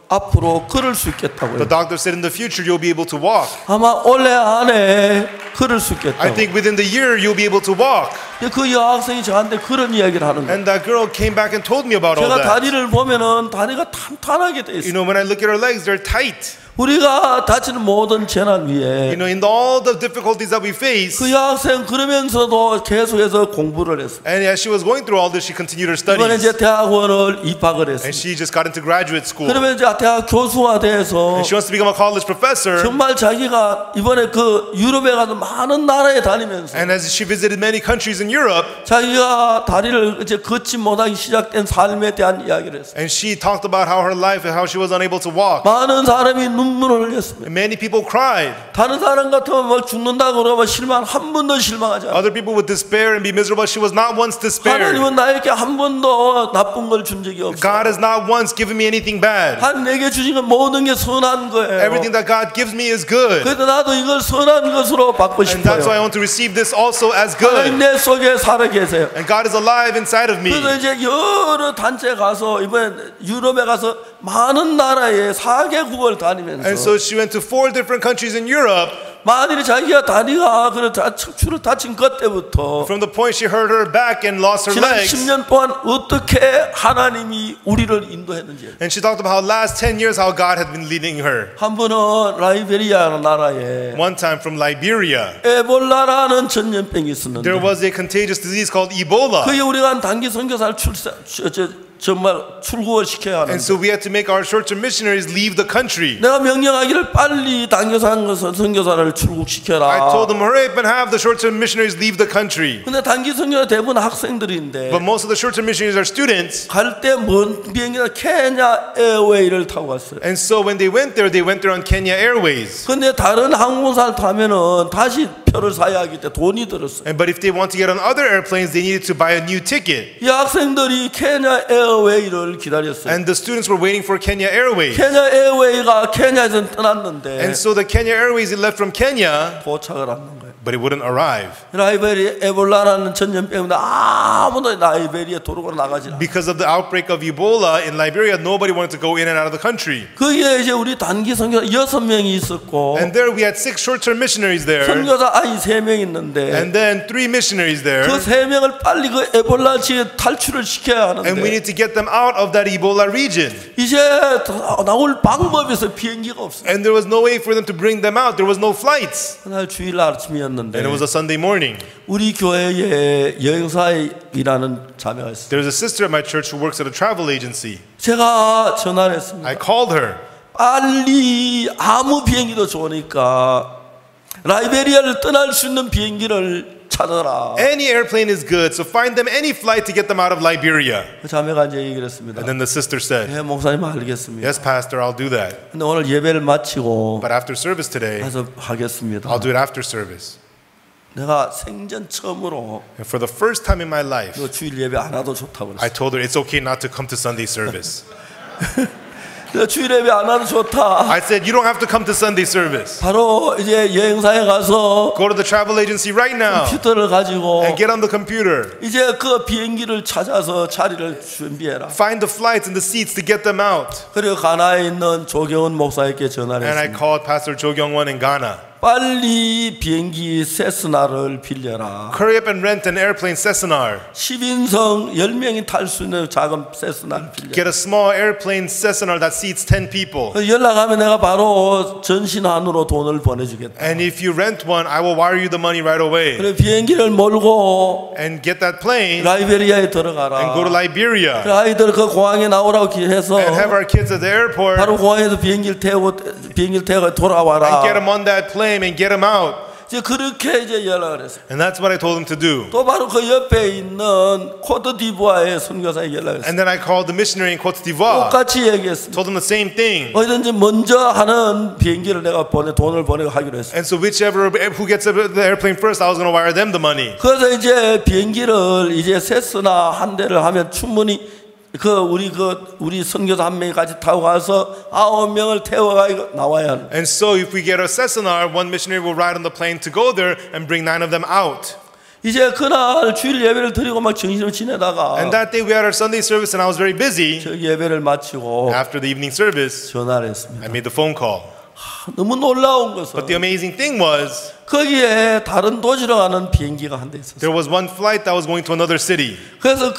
앞으로 걸을 수 The 있겠다고요. doctor said in the future you'll be able to walk. 아마 올해 안에 걸을 수 I 있겠다고. think within the year you'll be able to walk. 그 여학생이 저한테 그런 이야기를 하는 거예요. And that girl came back and told me about all 제가 that. 다리를 보면은 다리가 탄탄하게 돼 You 있어요. know, when I look at her legs, they're tight. 우리가 다치는 모든 재난 You 위에 know, in all the difficulties that we face, 그 여학생 그러면서도 계속해서 공부를 했어요. and as she was going through all this, she continued her 이번에 studies. 이제 대학원을 입학을 And 했어요. she just got into graduate school. 그러면 이제 대학 교수가 돼서 And she wants to become a college professor. 정말 자기가 이번에 그 유럽에 가서 많은 나라에 다니면서 And as she visited many countries in Europe, 자기가 다리를 이제 걷지 못하기 시작된 삶에 대한 이야기를 했어요. and she talked about how her life and how she was unable to walk. 많은 사람이 눈물을 흘렸습니다. And many people cried. 다른 사람 같으면 뭐 죽는다고 그러면 실망 한 번도 실망하지 않아요. Other people would despair and be miserable. She was not once despaired. 하나님은 나에게 한 번도 나쁜 걸 준 적이 없어요. God has not once given me anything bad. 한 내게 주신 건 모든 게 선한 거예요. Everything that God gives me is good. 그래서 나도 이걸 선한 것으로 받고 And that's why I 싶어요. want to receive this also as 하나님 good. 내 속에 살아 계세요. And God is alive inside of me. 그래서 이제 여러 단체 가서 이번에 유럽에 가서 많은 나라에 4개국을 And 다니면서 so she went to 4 different countries in Europe. 만일이 자기가 다리가 그래 척추를 다친 것 때부터 From the point she hurt her back and lost her 지난 legs. 10년 동안 어떻게 하나님이 우리를 인도했는지. And she talked about how last 10 years how God had been leading her. 한 분은 라이베리아 나라에 One time from Liberia, 에볼라라는 전염병이 있었는데 there was a contagious disease called Ebola. 그게 우리가 한 단기 선교사를 정말 출국을 시켜야 하는데 And so we had to make our short-term missionaries leave the country. 내가 명령하기를 빨리 선교사를 I 출국시켜라. told them, hurry up and have the short-term missionaries leave the country. 근데 단기 선교사 대부분 학생들인데 But most of the short-term missionaries are students. 갈 때 먼 비행기가 케냐 에어웨이를 타고 갔어요. And so when they went there on Kenya Airways. 근데 다른 항공사를 타면은 다시 표를 사야 하기 때문에 돈이 들었어요. But if they want to get on other airplanes, they needed to buy a new ticket. 이 학생들이 케냐 에어웨이를 기다렸어요. And the students were waiting for Kenya Airways. 케냐 에어웨이가 케냐에서 떠났는데 And so the Kenya Airways, it left from Kenya, 도착을 않는 거예요. but it wouldn't arrive. 라이베리아 에볼라라는 전염병 때문에 아무도 라이베리아 도로로 나가지 않아요. Because of the outbreak of Ebola in Liberia, nobody wanted to go in and out of the country. 거기에 이제 우리 단기 선교사 6명이 있었고 And there we had 6 short-term missionaries there. 선교사 아이 3명 있는데 And then 3 missionaries there. 그 3명을 빨리 그 에볼라 지역에 탈출을 시켜야 And we 하는데 need to get them out of that Ebola region. 이제 나올 방법이 없어요. 비행기가 없어요. And there was no way for them to bring them out. There was no flights. 그날 주일 아침이었는데 And it was a Sunday morning. 우리 교회에 여행사에 일하는 자매가 있어요. There's a sister at my church who works at a travel agency. 제가 전화를 했습니다. I called her. 빨리 아무 비행기도 좋으니까 라이베리아를 떠날 수 있는 비행기를 찾아라. Any airplane is good, so find them any flight to get them out of Liberia. 그 자매가 이제 얘기를 했습니다. And then the sister said, 예, 목사님 알겠습니다. yes, Pastor, I'll do that. 근데 오늘 예배를 마치고 But after service today, 가서 하겠습니다. I'll do it after service. 내가 생전 처음으로 And for the first time in my life, 너 주일 예배 안 와도 좋다고 I 그랬어요. told her it's okay not to come to Sunday service. 너 주일 예배 안 와도 좋다. I said, you don't have to come to Sunday service. 바로 이제 여행사에 가서 Go to the travel agency right now 컴퓨터를 가지고 and get on the computer. 이제 그 비행기를 찾아서 자리를 준비해라. Find the flights and the seats to get them out. 그리고 가나에 있는 조경원 목사에게 전화를 And I 했습니다. called Pastor Jo Kyung-won in Ghana. 빨리 비행기 세스나를 빌려라. Hurry up and rent an airplane Cessna. 10인승 10명이 탈 수 있는 작은 세스나를 빌려. Get a small airplane Cessna that seats 10 people. 연락하면 내가 바로 전신환으로 돈을 보내주겠다. And if you rent one, I will wire you the money right away. 그래 비행기를 몰고 And get that plane 라이베리아에 들어가라. and go to Liberia. 그 아이들 그 공항에 나오라고 해서 And have our kids at the airport 바로 공항에서 비행기를 태워 돌아와라. and get them on that plane and get them out. 이제 그렇게 이제 연락을 했어요. And that's what I told them to do. 또 바로 그 옆에 있는 코트디부아의 선교사에 연락을 했어요. And then I called the missionary in Côte d'Ivoire. 똑같이 얘기했습니다. Told them the same thing. 어디든지 먼저 하는 비행기를 내가 돈을 보내고 하기로 했어요. And so whichever who gets the airplane first, I was going to wire them the money. 그래서 이제 비행기를 이제 세스나 한 대를 하면 충분히 우리 선교사 한 명이 같이 타고 가서 9명을 태워가 나와야 하는. And so if we get a Cessna, one missionary will ride on the plane to go there and bring 9 of them out. 이제 그날 주일 예배를 드리고 막 정신을 지내다가 And that day we had our Sunday service and I was very busy. 저 예배를 마치고 After the evening service, 전화를 했습니다. I made the phone call. 너무 놀라운 것은 But the amazing thing was 거기에 다른 도시로 가는 비행기가 한 대 있었어요. there was one flight that was going to another city. 그래서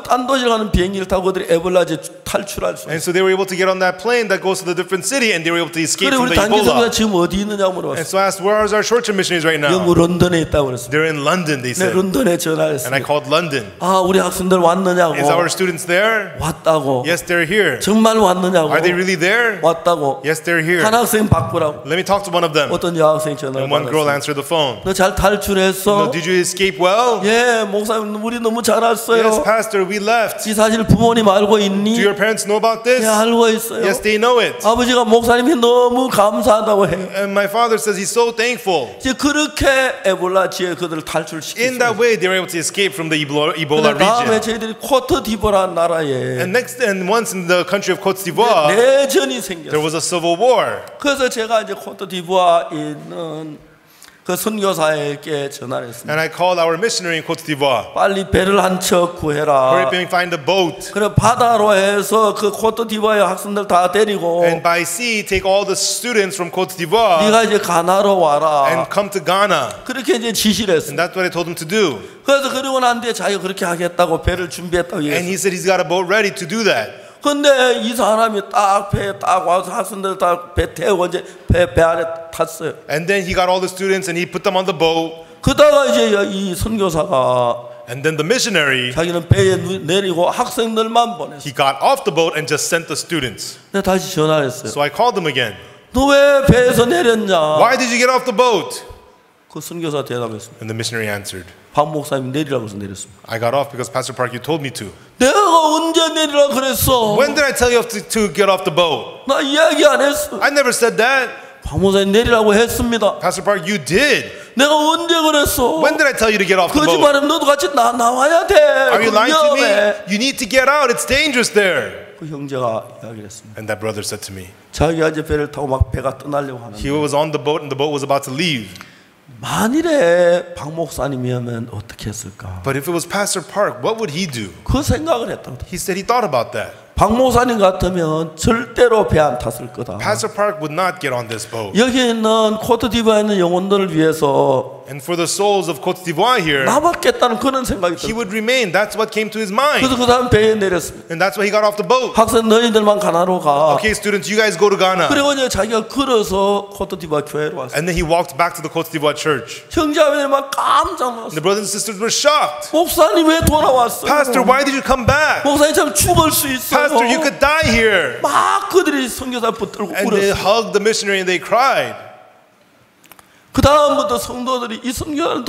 딴 도시로 가는 비행기를 타고 그들이 에볼라에 탈출할 수 있어요. And so they were able to get on that plane that goes to the different city and they were able to escape 그래 from 우리 the 단기 선교사 Ebola. 지금 어디 있느냐고 And 물어봤어요. so I asked, where are our short-term missionaries right now? 영국 런던에 있다고 그랬어요. They're in London, they 네, said. 런던에 전화를 And I 했어요. called London. 아, 우리 학생들 왔느냐고. Is our students there? 왔다고. Yes, they're here. 정말 왔느냐고. Are they really there? 왔다고. Yes, they're here. 한 학생 바꾸라고. Let me talk to one of them. 어떤 여학생이 전화를 And one girl 받았어요. answered the phone. 너 잘 탈출했어? Did you escape well? 예, 목사님 우리 너무 잘 왔어요. Yes, Pastor, we left. 이 사실 부모님 알고 있니? Do your parents know about this? 예, 알고 있어요. Yes, they know it. 아버지가 목사님이 너무 감사하다고 해요. And my father says he's so thankful. 이제 그렇게 에볼라 지에 그들을 탈출시켰어요. In that way, they were able to escape from the Ebola 다음에 region. 저희들이 코트디보라 나라에 And once in the country of Côte d'Ivoire, 내전이 there 생겼어요. was a civil war. 그래서 제가 이제 코트디부아에 있는 그 선교사에게 전화를 했습니다. And I called our missionary in Côte d'Ivoire. 빨리 배를 한 척 Hurry 구해라. up and find a boat. 그래 바다로 해서 그 코트디부아의 학생들 다 데리고 And by sea, take all the students from Côte d'Ivoire 네가 이제 가나로 와라. and come to Ghana. 그렇게 이제 지시를 And 했습니다. that's what I told him to do. 그래서 그러고 난 뒤에 자기가 그렇게 하겠다고 배를 준비했다고 And 얘기했어요. he said he's got a boat ready to do that. 근데 이 사람이 딱 배에 딱 와서 학생들 다 배 태우고 이제 배 안에 탔어요. And then he got all the students and he put them on the boat. 그다가 이제 이 선교사가 And then the missionary, 자기는 배에 내리고 학생들만 보냈어요. he got off the boat and just sent the students. 내가 다시 전화를 했어요. So I called him again. 너 왜 배에서 내렸냐? Why did you get off the boat? 그 선교사 대답했습니다. And the missionary answered, 박 목사님 내리라고 해서 내렸습니다. I got off because Pastor Park, you told me to. 내가 언제 내리라 그랬어? When did I tell you to get off the boat? 나 이야기 안 했어. I never said that. 박 목사님 내리라고 했습니다. Pastor Park, you did. 내가 언제 그랬어? When did I tell you to get off the boat? 거짓말하면 너도 같이 나와야 돼. Are you lying to me? 위험해. You need to get out. It's dangerous there. 그 형제가 이야기를 했습니다. And that brother said to me, 자기가 이제 배를 타고 막 배가 떠나려고 he 하는데 was on the boat and the boat was about to leave. 만일에 박 목사님이면 어떻게 했을까? But if it was Pastor Park, what would he do? 그 생각을 했다고. He said he thought about that. 박 목사님 같으면 절대로 배 안 탔을 거다. Pastor Park would not get on this boat. 여기 있는 코트디부아에 있는 영혼들을 위해서 And for the souls of Côte d'Ivoire here, 남았겠다는 그런 생각이 he 들어요. would remain. That's what came to his mind. 그래서 그 사람 배에 내렸습니다. And that's why he got off the boat. 학생 너희들만 가나로 가. Okay, students, you guys go to Ghana. 그리고 이제 자기가 걸어서 코트디부아 교회로 왔어요. And then he walked back to the Côte d'Ivoire church. 형제자매들만 깜짝 And 놀랐어요. the brothers and sisters were shocked. 목사님 왜 돌아왔어요? Pastor, why did you come back? 목사님 참 죽을 수 있어요. Pastor, you could die here. 막 그들이 선교사 붙들고 And they 울었어요. hugged the missionary and they cried. 그 다음부터 성도들이 이 선교사를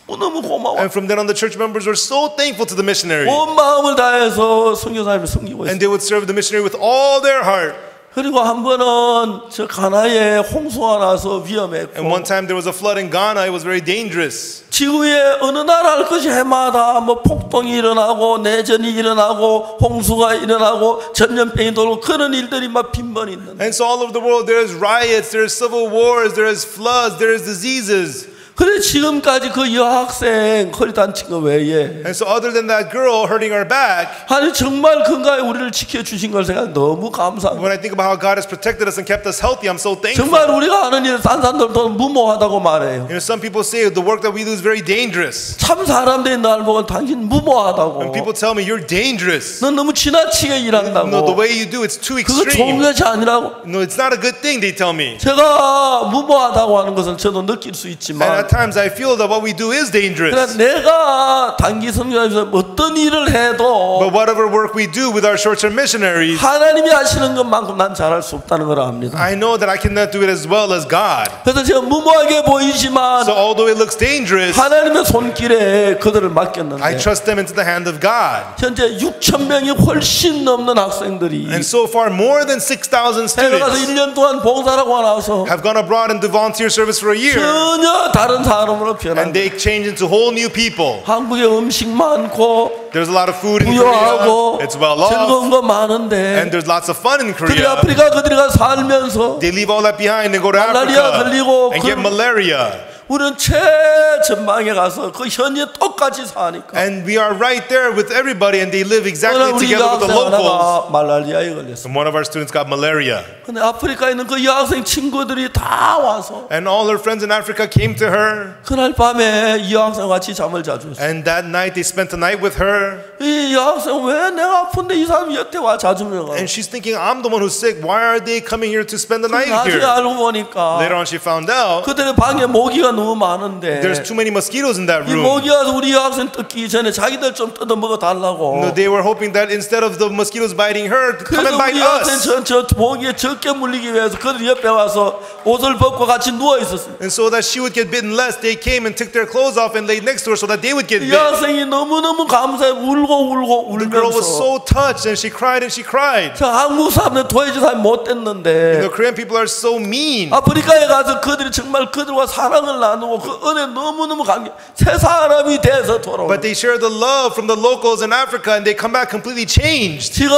너무 고마워. And from then on, the church members were so thankful to the missionary. 온 마음을 다해서 선교사님을 섬기고 And 있어요. they would serve the missionary with all their heart. 그리고 한 번은 저 가나에 홍수가 나서 위험했고 And one time there was a flood in Ghana. It was very dangerous. 지구에 어느 나라 할 것이 해마다 뭐 폭동이 일어나고 내전이 일어나고 홍수가 일어나고 전염병이 돌고 그런 일들이 막 빈번히 있는데 And so all over the world there is riots, there is civil wars, there is floods, there is diseases. 그래 지금까지 그 여학생 허리 다친 거 외에 And so other than that girl hurting her back, 아니 정말 건강에 우리를 지켜주신 걸 생각 너무 감사합니다. when I think about how God has protected us and kept us healthy, I'm so thankful. 정말 우리가 하는 일 딴 사람들도 무모하다고 말해요. You know, some people say the work that we do is very dangerous. 참 사람들이 날 보고 당신 무모하다고. When people tell me you're dangerous, 넌 너무 지나치게 일한다고. no, the way you do it's too 그거 좋은 extreme. 것이 아니라고. No, it's not a good thing, they tell me. 제가 무모하다고 하는 것을 저도 느낄 수 And 있지만 at times I feel that what we do is 그러나 dangerous. 내가 단기 선교사에서 어떤 일을 해도 But whatever work we do with our short-term missionaries, 하나님이 하시는 것만큼 난 잘할 수 없다는 걸 압니다. I know that I cannot do it as well as God. 그래서 제가 무모하게 보이지만 So although it looks dangerous, 하나님의 손길에 그들을 맡겼는데 I trust them into the hand of God. 현재 6천 명이 훨씬 넘는 학생들이 And so far, more than 6,000 해외 가서 students 1년 동안 봉사하고 나서 have gone abroad and do volunteer service for a year, 전혀 다른 사람으로 and 변한 they change into whole new people. 한국에 음식 많고 There's a lot of food in Korea. 부유하고 It's well off, 즐거운 거 많은데 and there's lots of fun in 그들이 Korea. 아프리카 그들이 가 살면서 They leave all that behind and go to 말라리아 Africa 걸리고 and get malaria. 우리는 최전방에 가서 그 현지에 똑같이 사니까 And we are right there with everybody, and they live exactly 우리 together with the 여학생 locals. 하나가 말라리아에 걸렸어. And one of our students got malaria. 근데 아프리카에 있는 그 여학생 친구들이 다 와서 And all her friends in Africa came to her. 그날 밤에 이 여학생 같이 잠을 자줬어. And that night they spent the night with her. 이 여학생 왜 내가 아픈데 이 사람이 여태 와 자주면 And she's thinking, I'm the one who's sick. Why are they coming here to spend the night 나중에 here? 알고 보니까 Later on she found out 그들의 방에 모기가 너무 많은데 there's too many mosquitoes in that 이 room. 모기가 우리 여학생 뜯기 전에 자기들 좀 뜯어 먹어 달라고. No, they were hoping that instead of the mosquitoes biting her, to come 그래서 and bite 우리 여학생 us. 저 모기에 적게 물리기 위해서 그들 옆에 와서 옷을 벗고 같이 누워 있었어요. And so that she would get bitten less, they came and took their clothes off and laid next to her so that they would get 이 bit. 여학생이 너무너무 감사해 울고 The girl was 울면서 so touched and she cried and she cried. 저 한국 사람들 도와줄 사람이 못 됐는데 The Korean people are so mean. 아프리카에 가서 그들이 정말 그들과 사랑을 나누고 그 은혜 너무너무 감격 새 사람이 돼서 돌아오고 But they share the love from the locals in Africa and they come back completely changed. 지금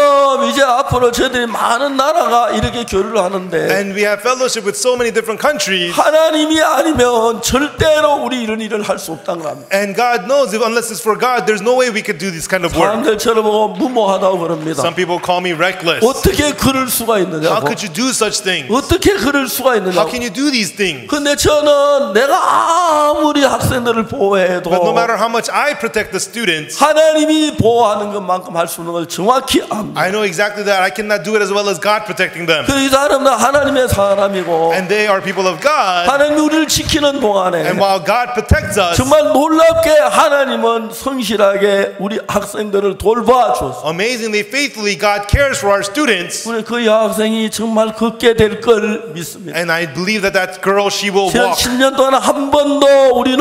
이제 앞으로 저희들이 많은 나라가 이렇게 교류를 하는데 And we have fellowship with so many different countries. 하나님이 아니면 절대로 우리 이런 일을 할 수 없다는 겁니다. And God knows if unless it's for God, there's no way we could do this kind of work. 사람들 쳐다보고 무모하다고 그럽니다. Some people call me reckless. 어떻게 그럴 수가 How 있느냐고 could you do such things? 어떻게 그럴 수가 How 있느냐고 can you do these things? 근데 저는 내가 아무리 학생들을 보호해도 But no matter how much I protect the students, 하나님이 보호하는 것만큼 할 수 있는 걸 정확히 압니다. I know exactly that I cannot do it as well as God protecting them. 이 사람은 하나님의 사람이고 And they are people of God. 하나님이 우리를 지키는 동안에 And while God protects us, 정말 놀랍게 하나님은 성실하게 우리 학생들을 돌봐 주었어요. amazingly, faithfully, God cares for our students. 우리 그 여학생이 정말 걷게 될 걸 믿습니다. And I believe that that girl, she will 지난 walk. 10년 동안 한 번도 우리는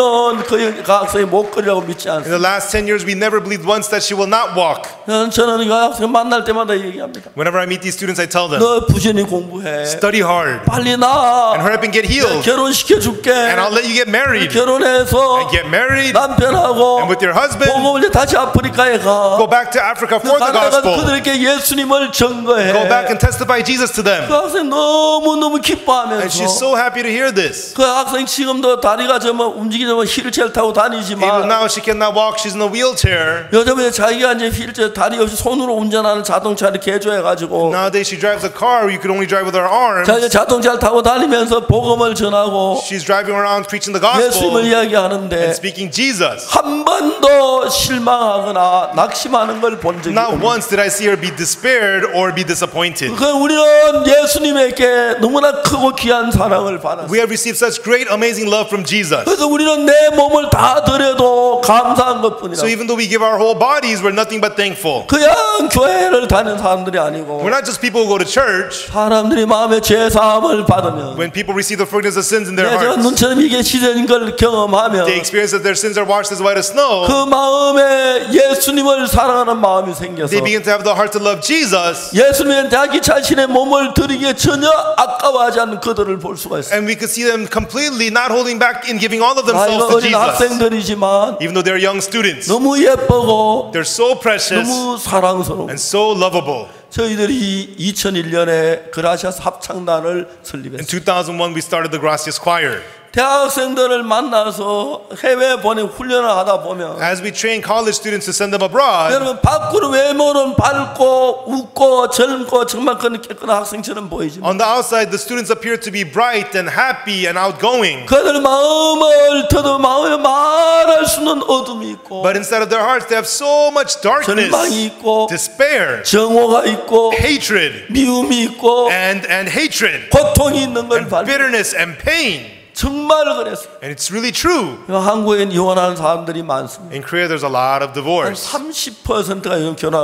그 학생이 못 걸으라고 믿지 In 않습니다. the last 10 years, we never believed once that she will not walk. 저는 이 학생 만날 때마다 얘기합니다. Whenever I meet these students, I tell them, 너 부지런히 공부해. study hard 빨리 나. and hurry up and get healed. 결혼시켜 줄게. And I'll let you get married. 결혼해서 And get married. 남편하고 And with your husband, 복음을 다시 아프리카에 가. go back to Africa for the 가다가 gospel. 그들에게 예수님을 증거해. Go back and testify Jesus to them. 그 학생 너무너무 And she's 기뻐하면서 so happy to hear this. 그 학생 지금도 다리가 좀 움직이면 휠체어를 타고 Even 다니지만 now she cannot walk, she's in a wheelchair. 요즘에 자기가 이제 휠체어 다리 없이 손으로 운전하는 자동차를 개조해가지고 Nowadays she drives a car where you can only drive with her arms. 자기 자동차를 타고 다니면서 복음을 전하고 She's driving around preaching the gospel 예수님을 이야기하는데 and speaking Jesus. 한 번도 실망하거나 낙심하는 걸 본 적이 Not 없습니다. once did I see her be despaired or be disappointed. 그 우리는 예수님에게 너무나 크고 귀한 사랑을 받았어요. We have received such great, amazing love from Jesus. 그래서 우리는 내 몸을 다 드려도 감사한 것뿐이라. So even though we give our whole bodies, we're nothing but thankful. 그냥 교회를 다니는 사람들이 아니고 We're not just people who go to church. 사람들이 마음에 죄 사함을 받으면 When people receive the forgiveness of sins in their 제가 hearts, 눈처럼 이게 씻어진 걸 경험하면 they experience that their sins are washed as white as snow. 그 마음에 예수님을 사랑하는 마음이 생겨서 They begin to have the heart to love Jesus. 예수님은 자기 자신의 몸을 드리기에 전혀 아까워하지 않는 그들을 볼 수가 있어요. And we could see them completely not holding back in giving all of themselves 나이가 to 어린 Jesus. 학생들이지만 Even though they're young students, 너무 예쁘고 they're so precious 너무 사랑스러워. and so lovable. 저희들이 2001년에 그라시아스 합창단을 In 설립했어요. 2001, we started the Gracias Choir. 대학생들을 만나서 해외 보내 훈련을 하다 보면 As we train college students to send them abroad, 여러분 밖으로 외모는 밝고 웃고 젊고 정말 그런 깨끗한 학생처럼 보이지만 on the outside, the students appear to be bright and happy and outgoing. 그들 마음을 더도 마음에 말할 수 없는 어둠이 있고 But inside of their hearts, they have so much 절망이 darkness, 있고 despair, 정오가 있고 hatred, 미움이 있고 and hatred, 고통이 있는 걸 and 발. bitterness and pain. 정말 그랬어요. And it's really true. 한국엔 이혼하는 사람들이 많습니다. In Korea, there's a lot of 한 divorce. 30%가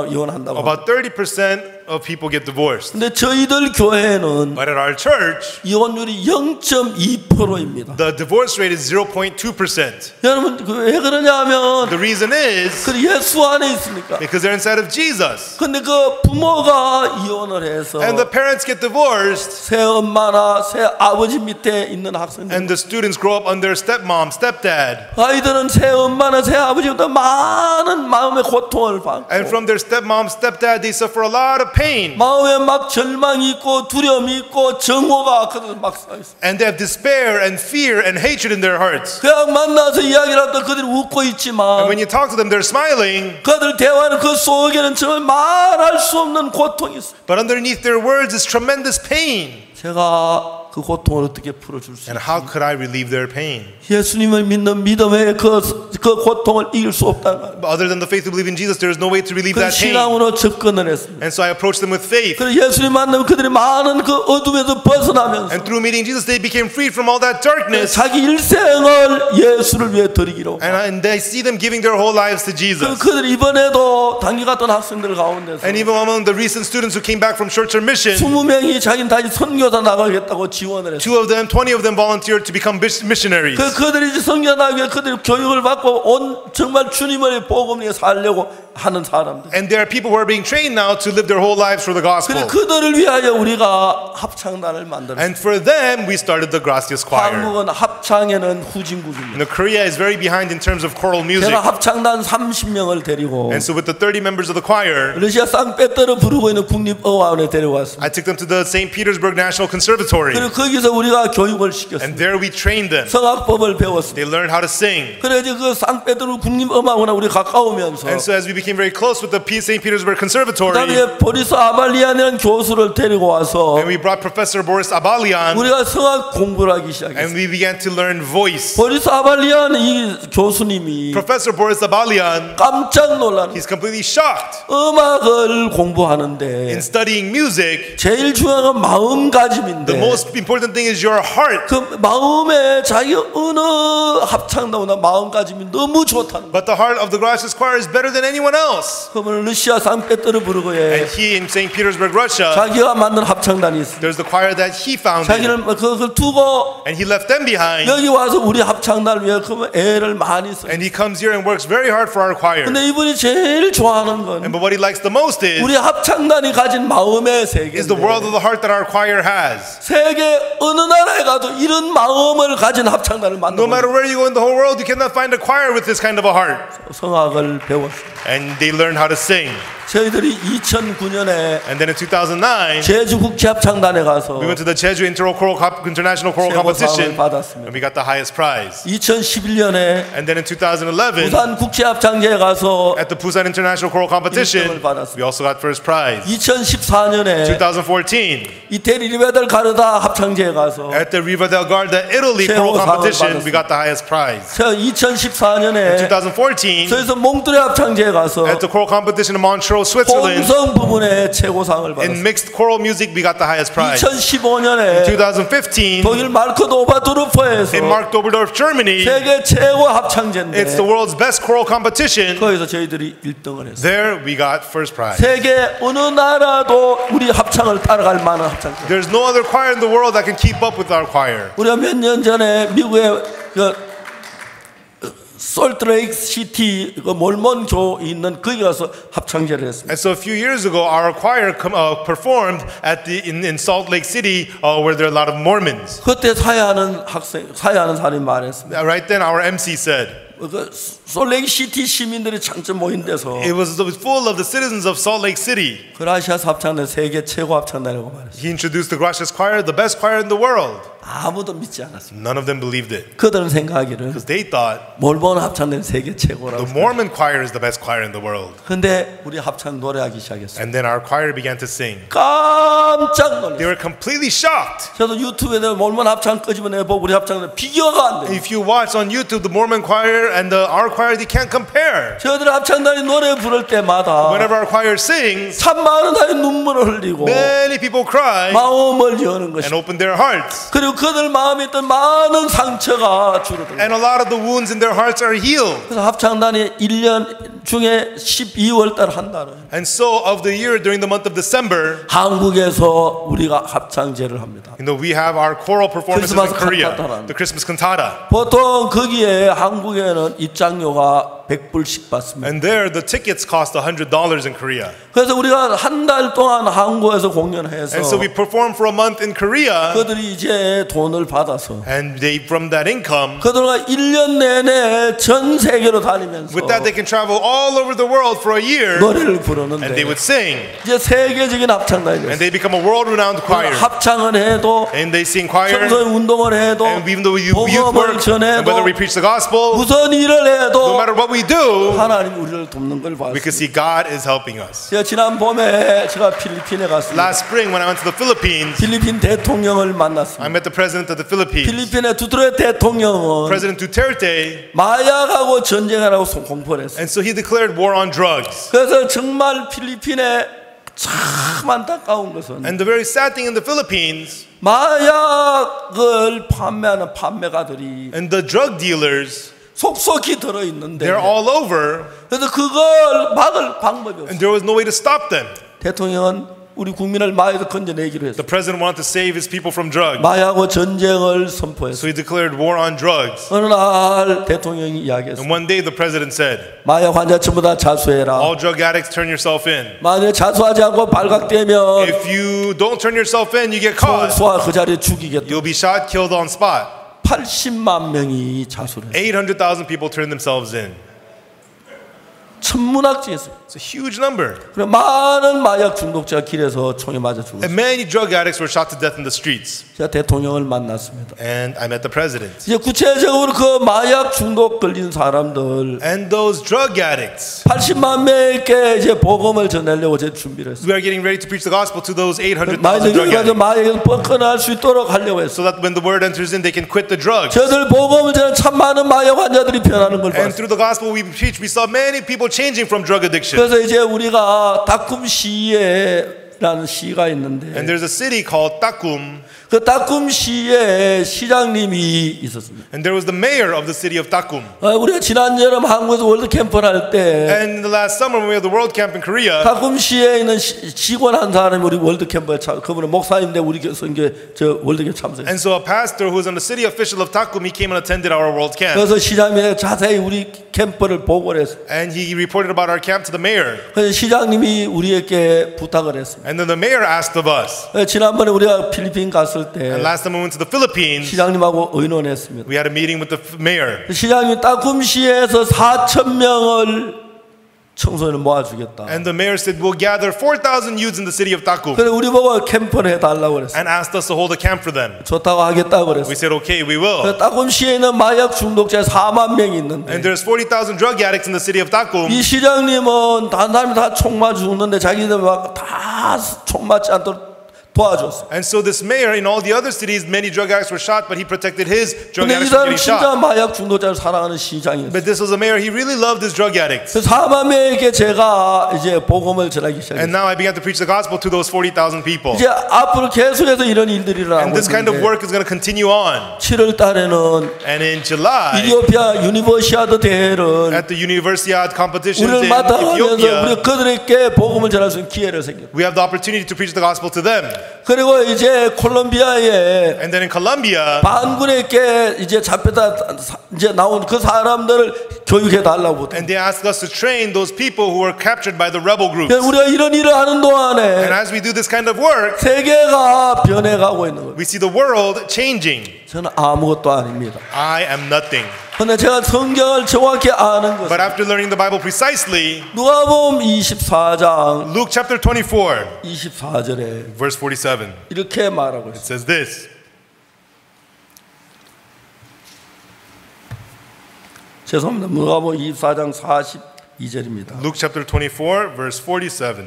이혼한다고. About 30% of people get divorced. 근데 저희들 교회는 But at our church, 이혼율이 0.2%입니다. the divorce rate is 0.2%. 여러분 왜 그러냐면 The reason is 그 예수 안에 있으니까. because they're inside of Jesus. 근데 그 부모가 이혼을 해서 And the parents get divorced, 새 엄마나 새 아버지 밑에 있는 학생들 and the students grow up under stepmom, stepdad. 아이들은 새 엄마나 새 아버지보다 많은 마음의 고통을 받고 And from their stepmom, stepdad, they suffer a lot of pain. 마음에 막 절망이 있고 두려움이 있고 정오가 그들 막 쌓여있어. And they have despair and fear and hatred in their hearts. 그냥 만나서 이야기를 하다 그들이 웃고 And 있지만 when you talk to them, they're smiling. 그들 대화는 그 속에는 정말 말할 수 없는 고통이 있어. But underneath their words is tremendous pain. 제가 그 고통을 어떻게 풀어줄 수 And 있어요? how could I relieve their pain? 예수님을 믿는 믿음에 그 고통을 이길 수 없다는 거예요. But other than the faith to believe in Jesus, there is no way to relieve 그 that pain. 신앙으로 접근을 했습니다. And so I approached them with faith. 그래서 예수님 만나면 그들이 많은 그 어둠에서 벗어나면서 And through meeting Jesus, they became freed from all that darkness. 자기 일생을 예수를 위해 드리기로. And I see them giving their whole lives to Jesus. 그들이 이번에도 단기 갔던 학생들 가운데서 And even among the recent students who came back from short-term mission, 20명이 자기는 다시 선교사 나가겠다고 지원을 했어요. 20 of them volunteered to become missionaries. 그들이 이제 선교 나가기 위해 그들이 교육을 받고 온 정말 주님의 복음에 살려고 하는 사람들. And there are people who are being trained now to live their whole lives for the gospel. 그들을 위하여 우리가 합창단을 만들었어요. And for them, we started the Gracias Choir. 한국은 합창에는 후진국입니다. You know, Korea is very behind in terms of choral music. 제가 합창단 30명을 데리고 And so with the 30 members of the choir, 러시아 상페테르 부르고 있는 국립어원에 데려왔습니다. I took them to the St. Petersburg National Conservatory. 그리고 거기서 우리가 교육을 시켰습니다. And there we trained them. 성악법을 배웠습니다. They learned how to sing. 그래서 그 상페테르 국립음악원에 우리 가까우면서 And so as we became very close with the St. Petersburg Conservatory, 그다음에 보리스 아발리안이라는 교수를 데리고 와서 and we brought Professor Boris Abalyan, 우리가 성악 공부를 하기 시작했어요. and we began to learn voice. 보리스 아발리안 이 교수님이 Professor Boris Abalyan, 깜짝 놀라는 he's completely shocked 음악을 in 공부하는데 studying music. 제일 중요한 건 마음가짐인데 The most important thing is your heart. 그 마음에 자기 어느 합창단보다 마음가짐이 너무 좋다는 거예요. But the heart of the Gracias Choir is better than anyone else. 그러면 러시아 상페테르부르크에 And he in St. Petersburg, Russia, 자기가 만든 합창단이 있어요. there's the choir that he founded. 자기를 그걸 두고 And he left them behind. 여기 와서 우리 합창단을 위해 그러면 애를 많이 써요. And he comes here and works very hard for our choir. 근데 이분이 제일 좋아하는 건 But what he likes the most is 우리 합창단이 가진 마음의 the world 세계인데 of the heart that our choir has. 세계 어느 나라에 가도 이런 마음을 가진 합창단을 No matter 만들고 where you go in the whole world, you cannot find a choir with this kind of a heart. 성악을 배웠어요. And they learn how to sing. 저희들이 2009년에 And then in 2009, 제주 국제합창단에 가서 we went to the Jeju International Choral Competition, 받았습니다. and we got the highest prize. 2011년에 And then in 2011, 부산 국제합창제에 가서 at the Busan International Choral Competition, we also got first prize. 2014년에 2014, 이태리 리베델 가르다 합창제에 가서 at the Riva del Garda, Italy Choral Competition, we got the highest prize. 2014년에 2014, 저희서 몽트레 합창제에 가서 at the choral competition in Montreux, Switzerland, 혼성 부분에 최고상을 in 받았어요. mixed choral music, we got the highest prize. 2015년에 2015, 독일 마르크 도바도르프에서 in Mark Doberdorf, Germany, 세계 최고 합창제인데 it's the world's best choral competition. 거기서 저희들이 1등을 했어요. There we got first prize. 세계 어느 나라도 우리 합창을 따라갈 만한 합창제. There's no other choir in the world that can keep up with our choir. 우리가 몇 년 전에 미국의 솔트레이크 시티 그 몰몬교 있는 거기 가서 합창제를 했습니다. And so a few years ago, our choir performed at in Salt Lake City, where there are a lot of Mormons. 그때 사회하는 사람이 말했습니다. Right then, our MC said, 그 솔레이크 시티 시민들이 잠깐 모인 데서 it was full of the citizens of Salt Lake City. 그라시아스 합창단 세계 최고 합창단이라고 말했어요. He introduced the Gracias Choir, the best choir in the world. 아무도 믿지 않았습니다. None of them believed it 그들은 생각하기를 because they thought 몰몬 합창단이 세계 최고라고. the Mormon choir is the best choir in the world. 근데 우리 합창 노래하기 시작했어요. And then our choir began to sing. 깜짝 They 놀랐어요. were completely shocked. 저도 유튜브에 몰몬 합창 끄집어내보고 우리 합창단 비교가 안 돼요. If you watch on YouTube the Mormon choir and our choir, they can't compare. 저희들 합창단이 노래 부를 때마다 Whenever our choir sings, 참 많은 사람이 눈물을 흘리고 many people cry 마음을 여는 and 것이. open their hearts. 그리고 그들 마음에 있던 많은 상처가 줄어들어요. And a lot of the wounds in their hearts are healed. 그래서 합창단이 1년 중에 12월 달 한 달은 And so of the year during the month of December, 한국에서 우리가 합창제를 합니다. we have our choral performances in 크리스마스 Korea, 칸타타라는. the Christmas cantata. 보통 거기에 한국에는 입장료가 100불씩 받습니다. And there the tickets cost $100 in Korea. 그래서 우리가 한 달 동안 한국에서 공연해서 And so we perform for a month in Korea, 그들이 이제 돈을 받아서 and they from that income, 그들과 1년 내내 전 세계로 다니면서 with that they can travel all over the world for a year, 노래를 and 부르는데 they would sing, 이제 세계적인 합창단이 and 됐어요. they become a world-renowned choir. 합창을 해도 And they sing choir, 청소년 운동을 해도 and even though we do youth 복음을 work, and 전해도 whether we preach the gospel, 무슨 일을 no 해도 matter what we do, 하나님 우리를 돕는 걸 we can 봤어요. see God is helping us. 제가 지난 봄에 제가 필리핀에 갔습니다. Last spring when I went to the Philippines, 필리핀 대통령을 만났습니다. I met the president of the Philippines. 필리핀의 두테르테 대통령은 President Duterte, 마약하고 전쟁하라고 공포를 했어요. and so he declared war on drugs. 그래서 정말 필리핀에 참 안타까운 것은 And the very sad thing in the Philippines, 마약을 판매하는 판매가들이 and the drug dealers, 속속히 들어있는데 they're all over, 그래서 그걸 막을 방법이 and 없어요. there was no way to stop them. 대통령은 우리 국민을 마약에서 건져내기로 했어요. The president wanted to save his people from drugs, 마약하고 전쟁을 선포했어요. so he declared war on drugs. 어느 날 대통령이 이야기했어요. And one day the president said, 마약 환자 전부 다 자수해라. all drug addicts turn yourself in. 만약에 자수하지 않고 발각되면 If you don't turn yourself in, you get caught. 총수와 그 자리에 죽이겠다. You'll be shot, killed on spot. 80만 명이 자수를 했어요. 800,000 people turned themselves in. 천문학적이었어요. It's a huge number. 그리고 많은 마약 중독자가 길에서 총에 맞아 죽었어요. And many drug addicts were shot to death in the streets. 제가 대통령을 만났습니다. And I met the president. 이제 구체적으로 그 마약 중독 걸린 사람들 And those drug addicts, 80만 명에게 이제 복음을 전하려고 제 준비를 했어요. we are getting ready to preach the gospel to those 800,000 많이 drug 가서 addicts, 마약에서 벗어날 수 있도록 하려고 했어요. so that when the word enters in, they can quit the drugs. 저들 복음을 전하는 참 많은 마약 환자들이 변하는 걸 And 봤어요. through the gospel we preach, we saw many people changing from drug addiction. 그래서 이제 우리가 다쿰 시에라는 시가 있는데 And there's a city called Takum, 그 다쿰 시에 시장님이 있었습니다. and there was the mayor of the city of Takum. 우리가 지난 여름 한국에서 월드 캠프를 할 때 And in the last summer when we had the World Camp in Korea, 다쿰 시에 있는 직원 한 사람이 우리 월드 캠프에 그분은 목사님인데 우리 교회에서 저 월드 캠프 참석했어요. and so a pastor who was on the city official of Takum, he came and attended our World Camp. 그래서 시장님이 자세히 우리 캠프를 보고를 했어요. And he reported about our camp to the mayor. 그래서 시장님이 우리에게 부탁을 했습니다. And then the mayor asked of us. 지난번에 우리가 필리핀 갔을 때 And last time we went to the Philippines, 시장님하고 의논했습니다. we had a meeting with the mayor. 시장님이 다쿰시에서 4,000명을 청소년을 모아주겠다. And the mayor said, we'll gather 4,000 youths in the city of Takum. 그래서 우리 보고 캠프를 해달라고 그랬어요. And asked us to hold a camp for them. 좋다고 하겠다고 We 그랬어요. said, okay, we will. 다쿰시에 있는 마약 중독자 4만 명이 있는데 And there's 40,000 drug addicts in the city of Takum. 이 시장님은 다른 사람이 다 총 맞아 죽는데 자기들 막 다 총 맞지 않도록 도와줬어요. And so this mayor in all the other cities, many drug addicts were shot, but he protected his drug 근데 이 addicts from 사람 getting 진짜 shot. 마약 중독자를 사랑하는 시장이었어요. But this was a mayor, he really loved his drug addicts. 그래서 4만 명에게 제가 이제 복음을 전하기 시작했어요. And now I began to preach the gospel to those 40,000 people. 이제 앞으로 계속해서 이런 일들이 And 일어나고 this kind of 있는데 work is going to continue on. 7월 달에는 And in July, 이디오피아 유니버시아드 대회를 at the Universiad competitions 우리를 in 맡아가면서 Ethiopia, 우리 그들에게 복음을 전할 수 있는 기회를 생겼어요. we have the opportunity to preach the gospel to them. 그리고 이제 콜롬비아에 And then in Colombia, 반군에게 이제 잡혀다 이제 나온 그 사람들을 교육해 달라고. and they asked us to train those people who were captured by the rebel groups. 우리가 이런 일을 하는 And 동안에 as we do this kind of work, 세계가 변해가고 있는 거예요. we see the world changing. 저는 아무것도 아닙니다. I am nothing. 그런데 제가 성경을 정확히 아는 But 것은 after learning the Bible precisely, 누가복음 24장 Luke chapter 24, 24절에 verse 47, 이렇게 말하고 it 있어요. says this. 죄송합니다. 누가복음 24장 42절입니다. Luke chapter 24, verse 47.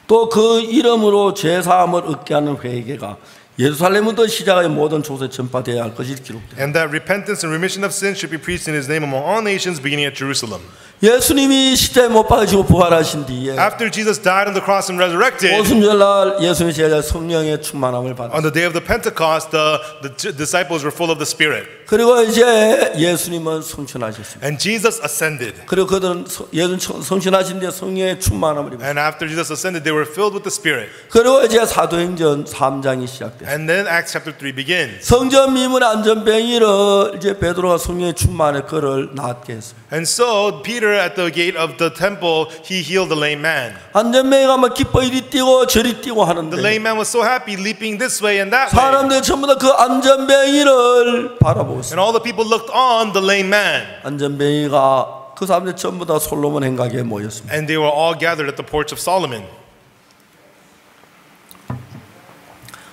또 그 이름으로 죄 사함을 얻게 하는 회개가 예루살렘부터 시작하여 모든 족속에 전파되어야 할 것이 기록됩니다. And that repentance and remission of sins should be preached in his name among all nations, beginning at Jerusalem. 예수님이 십자가에 못 박으시고 부활하신 뒤에 After Jesus died on the cross and resurrected, 오순절날 예수님의 제자 성령의 충만함을 on 받았습니다. the day of the Pentecost, the disciples were full of the Spirit. 그리고 이제 예수님은 성천하셨습니다. And Jesus ascended. 그리고 그들은 예수님 성천하신 뒤에 성령의 충만함을 입었습니다. And after Jesus ascended, they were filled with the Spirit. 그리고 이제 사도행전 3장이 시작됐습니다. And then Acts chapter 3 begins. 성전 미문의 안전뱅이를 이제 베드로가 성령의 충만에 그를 낫게 했습니다. And so Peter at the gate of the temple, he healed the lame man. 안전뱅이가 막 기뻐 이리 뛰고 저리 뛰고 The 하는데 lame man was so happy, leaping this way and that way. 사람들이 전부 다 그 안전뱅이를 바라보고 있습니다. And all the people looked on the lame man. 안전뱅이가 그 사람들 전부 다 솔로몬 행각에 모였습니다. And they were all gathered at the porch of Solomon.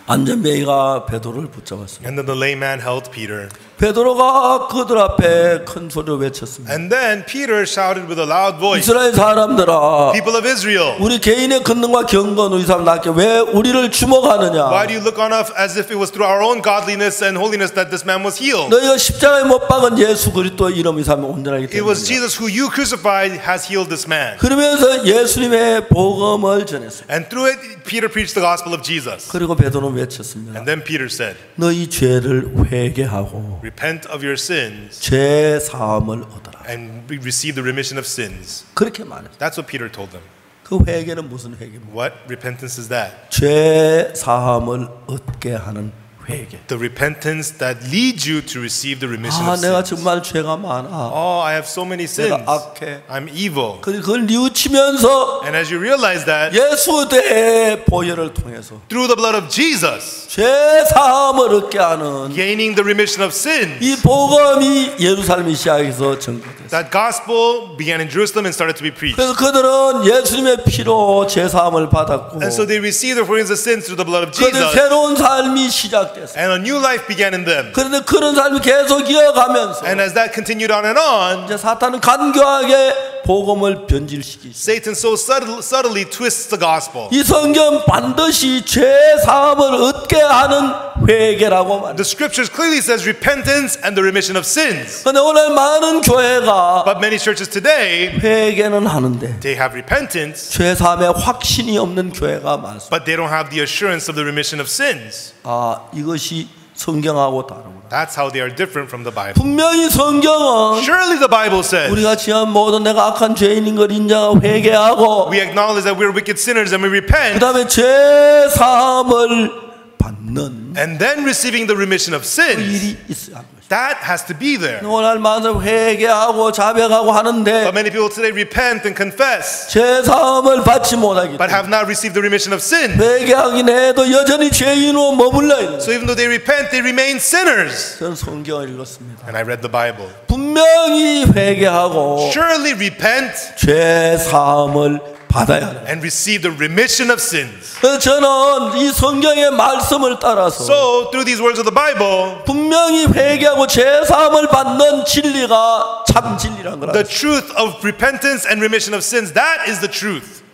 안전뱅이가 베드로를 붙잡았습니다. And then the lame man held Peter. 베드로가 그들 앞에 큰 소리로 외쳤습니다. And then Peter shouted with a loud voice, 이스라엘 사람들아, people of Israel, 우리 개인의 권능과 경건 우리 사람 낳게 왜 우리를 주목하느냐? why do you look on us as if it was through our own godliness and holiness that this man was healed? 너희가 십자가에 못 박은 예수 그리스도 이름 이 사람이 온전하기 It was 때문이다. Jesus who you crucified has healed this man. 그러면서 예수님의 복음을 전했습니다. And through it, Peter preached the gospel of Jesus. 그리고 베드로는 외쳤습니다. And then Peter said, 너희 죄를 회개하고 repent of your sins 죄 사함을 얻어라. and receive the remission of sins. 그렇게 말했어요. That's what Peter told them. 그 회개는 무슨 회개입니까? What repentance is that? 죄 사함을 얻게 하는 회개. The repentance that leads you to receive the remission 아, of 내가 sins. 정말 죄가 많아. Oh, I have so many sins. 내가 악해. I'm evil. 그걸 뉘우치면서 And as you realize that, 예수 대 보혈을 통해서 through the blood of Jesus, 죄 사함을 얻게 하는 gaining the remission of sins, 이 복음이 예루살렘 시작해서 전거됐어요. that gospel began in Jerusalem and started to be preached. 그래서 그들은 예수님의 피로 죄 사함을 받았고 And so they received the forgiveness of sins through the blood of 그들 Jesus, 새로운 삶이 시작됐어요. and a new life began in them. 그런데 그런 삶을 계속 이어가면서 And as that continued on and on, 이제 사탄은 간교하게 복음을 변질시키죠. Satan so subtly twists the gospel. 이 성경 반드시 죄 사함을 얻게 하는 회개라고 말합니다. The scriptures clearly says repentance and the remission of sins. 그런데 오늘 많은 교회가 But many churches today, 회개는 하는데 they have repentance, 죄 사함에 확신이 없는 교회가 많습니다. but they don't have the assurance of the remission of sins. 아, 이것이 성경하고 다르구나. That's how they are different from the Bible. 분명히 성경은 Surely the Bible says, 우리가 지은 모든 내가 악한 죄인인 걸 인정하고 회개하고 we acknowledge that we're wicked sinners and we 그 repent, 다음에 죄 사함을 받는 and then receiving the remission of sins. 일이 있어야 하는 것이죠. That has to be there. 오늘 많은 회개하고 자백하고 하는데 But many people today repent and confess, 죄 사함을 받지 못하기 but 때문에 have not received the remission of sin. 회개하긴 해도 여전히 죄인으로 머물러 있는 So even though they repent, they remain sinners. 저는 성경을 읽었습니다. And I read the Bible. 분명히 회개하고 Surely repent 죄 사함을 받아야 하는. and receive the remission of sins. 그래서 저는 이 성경의 말씀을 따라서 So through these words of the Bible, 분명히 회개하고 죄 사함을 받는 진리가 참 진리란 거라. the truth of repentance and remission of sins, that is the truth.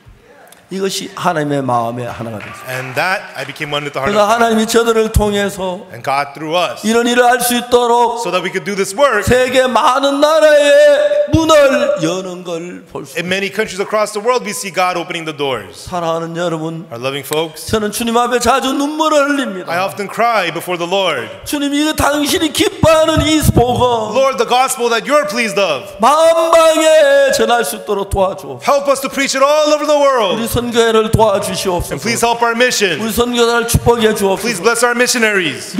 이것이 하나님의 마음의 하나가 됐어요. And that I became one with the heart 그래서 of God. 하나님이 저들을 통해서 And God through us, 이런 일을 할 수 있도록 so that we could do this work 세계 많은 나라의 문을 여는 걸 볼 수 있어요. in many countries across the world. We see God opening the doors. 사랑하는 여러분, Our loving folks, 저는 주님 앞에 자주 눈물을 I 흘립니다. often cry before the Lord. 주님, 이거 당신이 기뻐하는 이 복음 Lord, the gospel that you're pleased of, 만방에 전할 수 있도록 도와줘. help us to preach it all over the 우리 world. 선교회를 And please 도와주시옵소서. help our mission. 우리 선교사를 축복해 Please 주옵소서. bless our missionaries.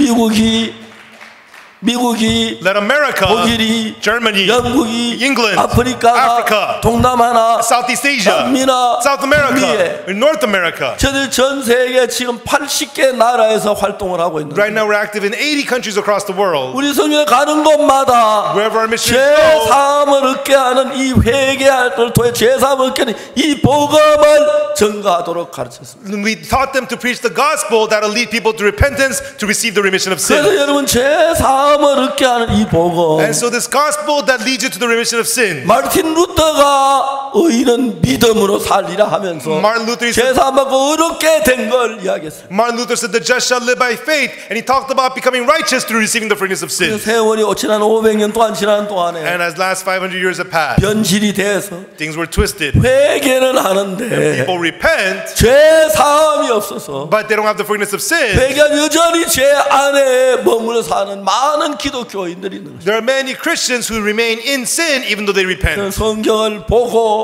미국이 Let America, 독일이 Germany, 영국이 England, 아프리카가 Africa, 동남아나 Southeast Asia, 남미나 South America, 북미에 in North America. 저들 전 세계 지금 80개 나라에서 활동을 하고 있는데 Right now we're active in 80 countries across the world. 우리 선교회 가는 곳마다 Wherever our 죄 missionaries go, 사함을 얻게 하는 이 회개할 걸 통해 죄 사함을 얻게 하는 이 복음을 전가하도록 가르쳤습니다. we taught them to preach the gospel that will lead people to repentance to receive the remission of 그래서 sin. 여러분 죄 사함을 죄사함을 얻게 하는 이 복음, And so this gospel that leads you to the remission of sin. 마르틴 루터가 의인은 믿음으로 살리라 하면서 Martin Luther said, 죄사함 받고 의롭게 된 걸 이야기했어요. Martin Luther said the just shall live by faith, and he talked about becoming righteous through receiving the forgiveness of sin. 세월이 지난 500년 동안 지난 동안에 And as last 500 years have passed, 변질이 돼서 things were twisted. 회개는 하는데 People repent, 죄사함이 없어서 but they don't have the forgiveness of sin. 회개가 여전히 죄 안에 머물러 사는 많은 기독교인들이 있는 것입니다. There are many Christians who remain in sin even though they repent. 성경을 보고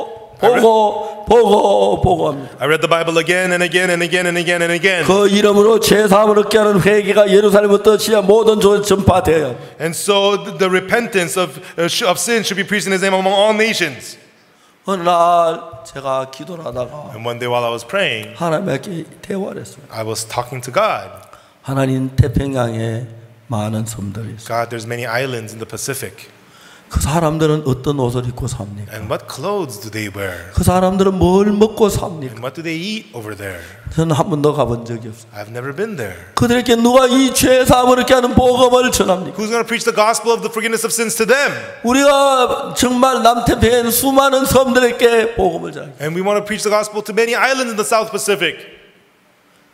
합니다. I read the Bible again and again and again and again and again. 그 이름으로 죄사함을 얻게 하는 회개가 예루살렘부터 지하 모든 조에 전파되어야 합니다. And so the repentance of sin should be preached in His name among all nations. 어느 날 제가 기도를 하다가 And one day while I was praying, 하나님께 대화를 했어요. I was talking to God. 하나님 태평양에 많은 섬들이 있어요. God, there's many islands in the Pacific. 그 사람들은 어떤 옷을 입고 삽니까? And what clothes do they wear? 그 사람들은 뭘 먹고 삽니까? And what do they eat over there? 저는 한 번도 가본 적이 없어요. I've never been there. 그들에게 누가 이 죄사함을 이렇게 하는 복음을 전합니까? Who's going to preach the gospel of the forgiveness of sins to them? 우리가 정말 남태평양 있는 수많은 섬들에게 복음을 전합니다. And we want to preach the gospel to many islands in the South Pacific.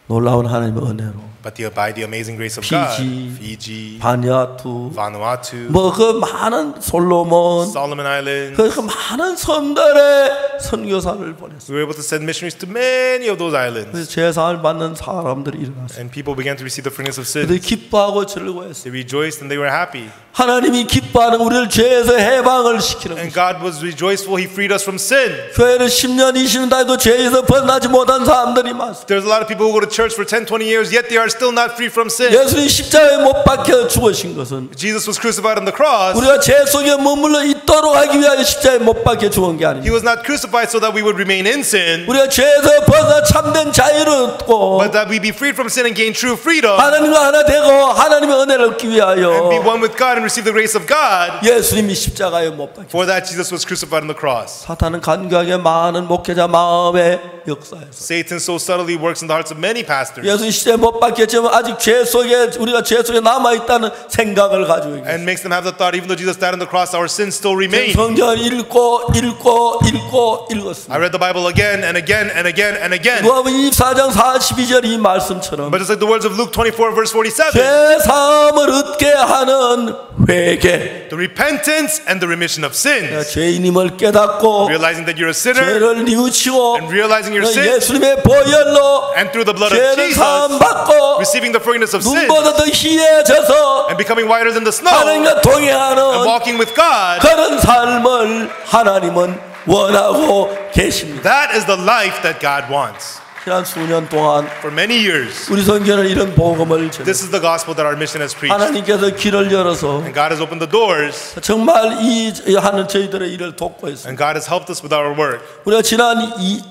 놀라운 하나님의 은혜로 But by the amazing grace of God, Fiji, Fiji, 바누아투, Vanuatu, 그 많은 솔로몬, Solomon Islands, 그 많은 섬들의 선교사를 보냈어요. we were able to send missionaries to many of those islands. 그래서 죄사함을 받는 사람들이 일어났어요. And people began to receive the forgiveness of 그들이 sins. 기뻐하고 즐거워했어요. They rejoiced and they were happy. 하나님이 기뻐하는 우리를 죄에서 해방을 시키는 And 것이죠. God was rejoiceful. He freed us from sin. 교회를 10년, 20년 다해도 죄에서 벗어나지 못한 사람들이 많습니다. There's a lot of people who go to church for 10, 20 years, yet they are still not free from sin. 예수님 십자가에 못 박혀 죽으신 것은 Jesus was crucified on the cross. 우리가 죄 속에 머물러 있도록 하기 위하여 십자가에 못 박혀 죽은 게 He 아닙니다. was not crucified so that we would remain in sin, 우리가 죄에서 벗어 참된 자유를 얻고 but that we be freed from sin and gain true freedom 하나님과 하나 되고 하나님의 은혜를 얻기 and 위하여 be one with God and receive the grace of God. 예수님이 십자가에 못 박혀. For that, Jesus was crucified on the cross. 사탄은 간교하게 많은 목회자 마음의 역사에서 Satan so subtly works in the hearts of many pastors 예수님 십자가에 못 박혔지만 아직 죄 속에 우리가 죄 속에 남아 있다는 생각을 가지고 있어요. and makes them have the thought, even though Jesus died on the cross, our sins still remain. 성경을 읽었습니다. I read the Bible again and again and again and again. 누가복음 24장 42절 이 말씀처럼 But just like the words of Luke 24, verse 47, 죄 사함을 얻게 하는 회개, the repentance and the remission of sins, 죄인임을 깨닫고 realizing that you're a sinner 죄를 뉘우치고 and realizing your sin, 예수님의 보혈로 and through the blood of 죄를 사함 Jesus, 받고 receiving the forgiveness of sin 눈보다 더 희해져서 and becoming whiter than the snow 하나님과 and 동행하는 walking with God. 그런 삶을 하나님은 원하고 계십니다. That is the life that God wants. 지난 수년 동안 For many years, 우리 선교는 이런 복음을 전했습니다. this is the gospel that our mission has preached. 하나님께서 길을 열어서 And God has opened the doors, 정말 이 하는 저희들의 일을 돕고 있습니다. and God has helped us with our work. 우리가 지난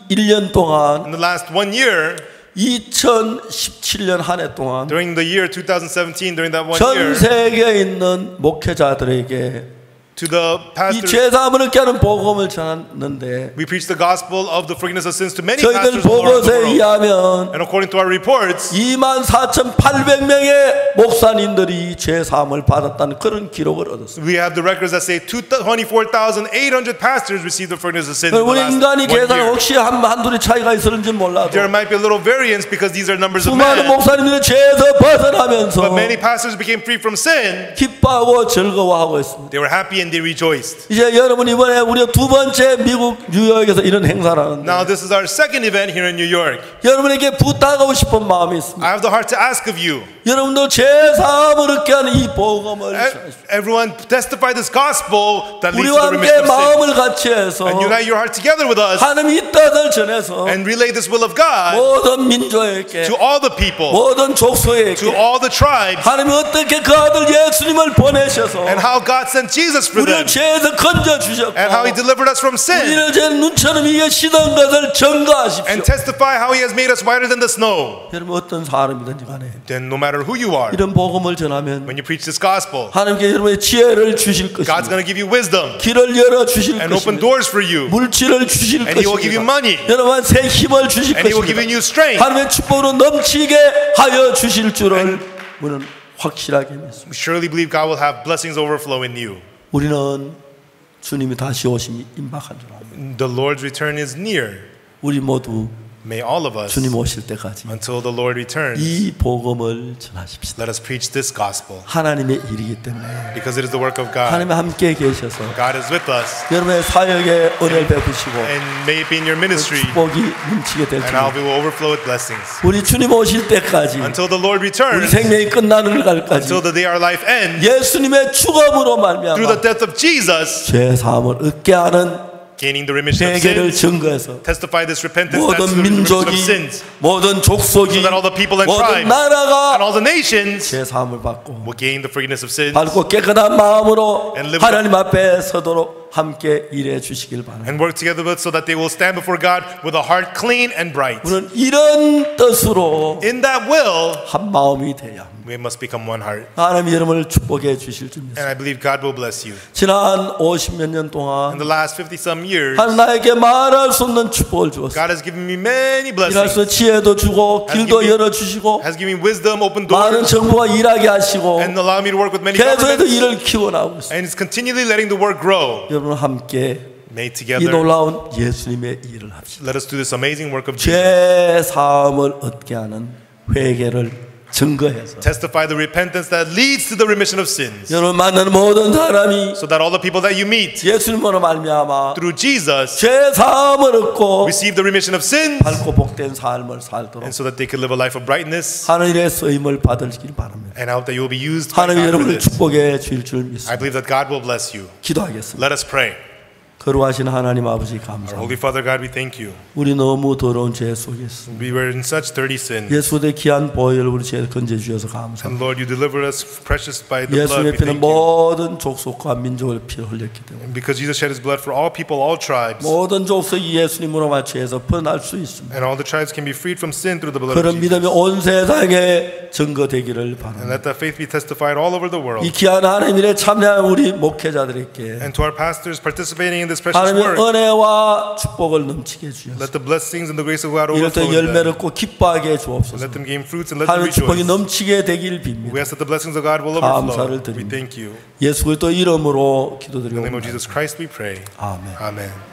1년 동안 In the last 1 year, 2017년 한 해 동안 during the year 2017, during that 1 전 year, 세계에 있는 목회자들에게 to the 이 pastors, 죄사함을 얻게 하는 복음을 전했는데 we preached the gospel of the forgiveness of sins to many 저희들 pastors all over the 보고서에 world. 의하면 And according to our reports, 24,800명의 목사님들이 죄사함을 받았다는 그런 기록을 얻었습니다. we have the records that say 24,800 pastors received the forgiveness of sins in the 우리 last 인간이 1 계산 year. 혹시 한둘이 차이가 있을지 몰라도 There might be a little variance because these are numbers of 수많은 men, 목사님들이 죄에서 벗어나면서 but many pastors became free from sin. 기뻐하고 즐거워하고 있습니다. They were happy and they rejoiced. 이제 여러분 이번에 우리가 두 번째 미국 뉴욕에서 이런 행사를 하는데 Now this is our second event here in New York. 여러분에게 부탁하고 싶은 마음이 있습니다. I have the heart to ask of you, 여러분도 죄사함을 얻게 하는 이 복음을 everyone testify this gospel that leads to 우리와 the 함께 remission of sin. 마음을 같이 해서 And unite your heart together with us 하나님이 이 뜻을 전해서 and relay this will of God 모든 민족에게 to all the people, 모든 족속에게 to all the tribes, 하나님이 어떻게 그 아들 예수님을 보내셔서 and how God sent Jesus for 우리를 them, 죄에서 건져주셨고 and how He delivered us from sin, 우리를 제 눈처럼 이겨시던 것을 증거하십시오. and testify how He has made us whiter than the snow. 여러분 어떤 사람이든지 간에 Then no matter who you are, 이런 복음을 전하면 when you preach this gospel, 하나님께 여러분의 지혜를 주실 God's 것입니다. going to give you wisdom 길을 열어 주실 and open 것입니다. doors for you, 물질을 주실 and He will give you 것입니다. money, 여러분 새 힘을 주실 and He will give you 것입니다. new strength, 하나님의 축복으로 넘치게 하여 주실 줄을 우리는 확실하게 믿습니다. We surely believe God will have blessings overflow in you. 우리는 주님이 다시 오심이 임박한 줄 압니다. The Lord's return is near. 우리 모두 May all of us, 주님 오실 때까지 until the Lord returns, 이 복음을 전하십시다. let us preach this gospel. 하나님의 일이기 때문에 Because it is the work of God. 하나님 함께 계셔서 God is with us. 여러분의 사역에 은혜를 베푸시고 And may it be in your ministry. 축복이 넘치게 될 And 줄 how it will overflow with blessings. 우리 주님 오실 때까지 Until the Lord 우리 returns. 생명이 끝나는 날까지 Until the day our life ends. 예수님의 죽음으로 말미암아 Through the death of Jesus. 죄 사함을 얻게 하는 Gaining the remission of 회개를 sins. 증거해서 Testify this repentance. That's 모든 the remission of 민족이 sins. 모든 족속이 So that all the people and 모든 tribes 나라가 and all the nations 죄 사함을 받고 will gain the forgiveness of sins. 밝고 깨끗한 마음으로 And live 하나님 앞에 서도록 함께 일해 주시길 바랍니다. And work together with so that they will stand before God with a heart clean and bright. 우리는 이런 뜻으로 In that will, 한 마음이 돼야 합니다. we must become one heart. 하나님 여러분을 축복해 주실 줄 And 믿습니다. I believe God will bless you. 지난 50몇 년 In 동안 the last 50-some years, 하나님 나에게 말할 수 없는 축복을 주었습니다. God has given me many 일할 수 blessings. 지혜도 주고 길도 열어주시고 Has given me wisdom, open 많은 doors, 정부가 일하게 하시고 and allowed me to work with many 계속해서 governments. 일을 키워나가고 있습니다. And is continually letting the work grow. 여러분 함께 May 이 together, 놀라운 예수님의 일을 합시다. let us do this amazing work of Jesus. 죄 사함을 얻게 하는 회개를 증거해서 Testify the repentance that leads to the remission of sins. 여러분 만나는 모든 사람이 So that all the people that you meet 예수님으로 말미암아 through Jesus 죄 사함을 얻고 receive the remission of sins. 밝고 복된 삶을 살도록 And so that they can live a life of brightness. 하나님의 쓰임을 받으시길 바랍니다. And I hope that you will be used by 하나님 God for 여러분을 this. 축복해 주실 줄 I 믿습니다. believe that God will bless you. 기도하겠습니다. Let us pray. 거룩하신 하나님 아버지 Our 감사합니다. Holy Father God, we thank you. 우리 너무 더러운 죄 속에 있습니다. We were in such dirty sin. 예수의 귀한 보혈을 우리 죄 건져 주셔서 감사합니다. And Lord, you deliver us precious by the blood. 예수님의 We 피는 thank you. 모든 족속과 민족을 피를 흘렸기 때문에 And because Jesus shed his blood for all people, all tribes, 모든 족속이 예수님으로 죄에서 벗어날 수 있습니다. and all the tribes can be freed from sin through the blood of 그런 믿음이 Jesus. 온 세상에 증거되기를 And 바랍니다. let that faith be testified all over the world. 이 귀한 하나님 일에 참여한 우리 목회자들에게 And to our pastors participating in this precious 하나님의 work, 은혜와 축복을 넘치게 해주셔서 let the blessings and the grace of God 이럴 때 overflow in them. 열매를 꼭 기뻐하게 주옵소서. Let them gain fruits and let them 하나님의 축복이 rejoice. 넘치게 되길 We 빕니다. ask that the blessings of God will 감사를 overflow. We 드립니다. thank you. 예수 그리스도 이름으로 In the name of 기도드리옵나이다. Jesus Christ we pray. 아멘. Amen.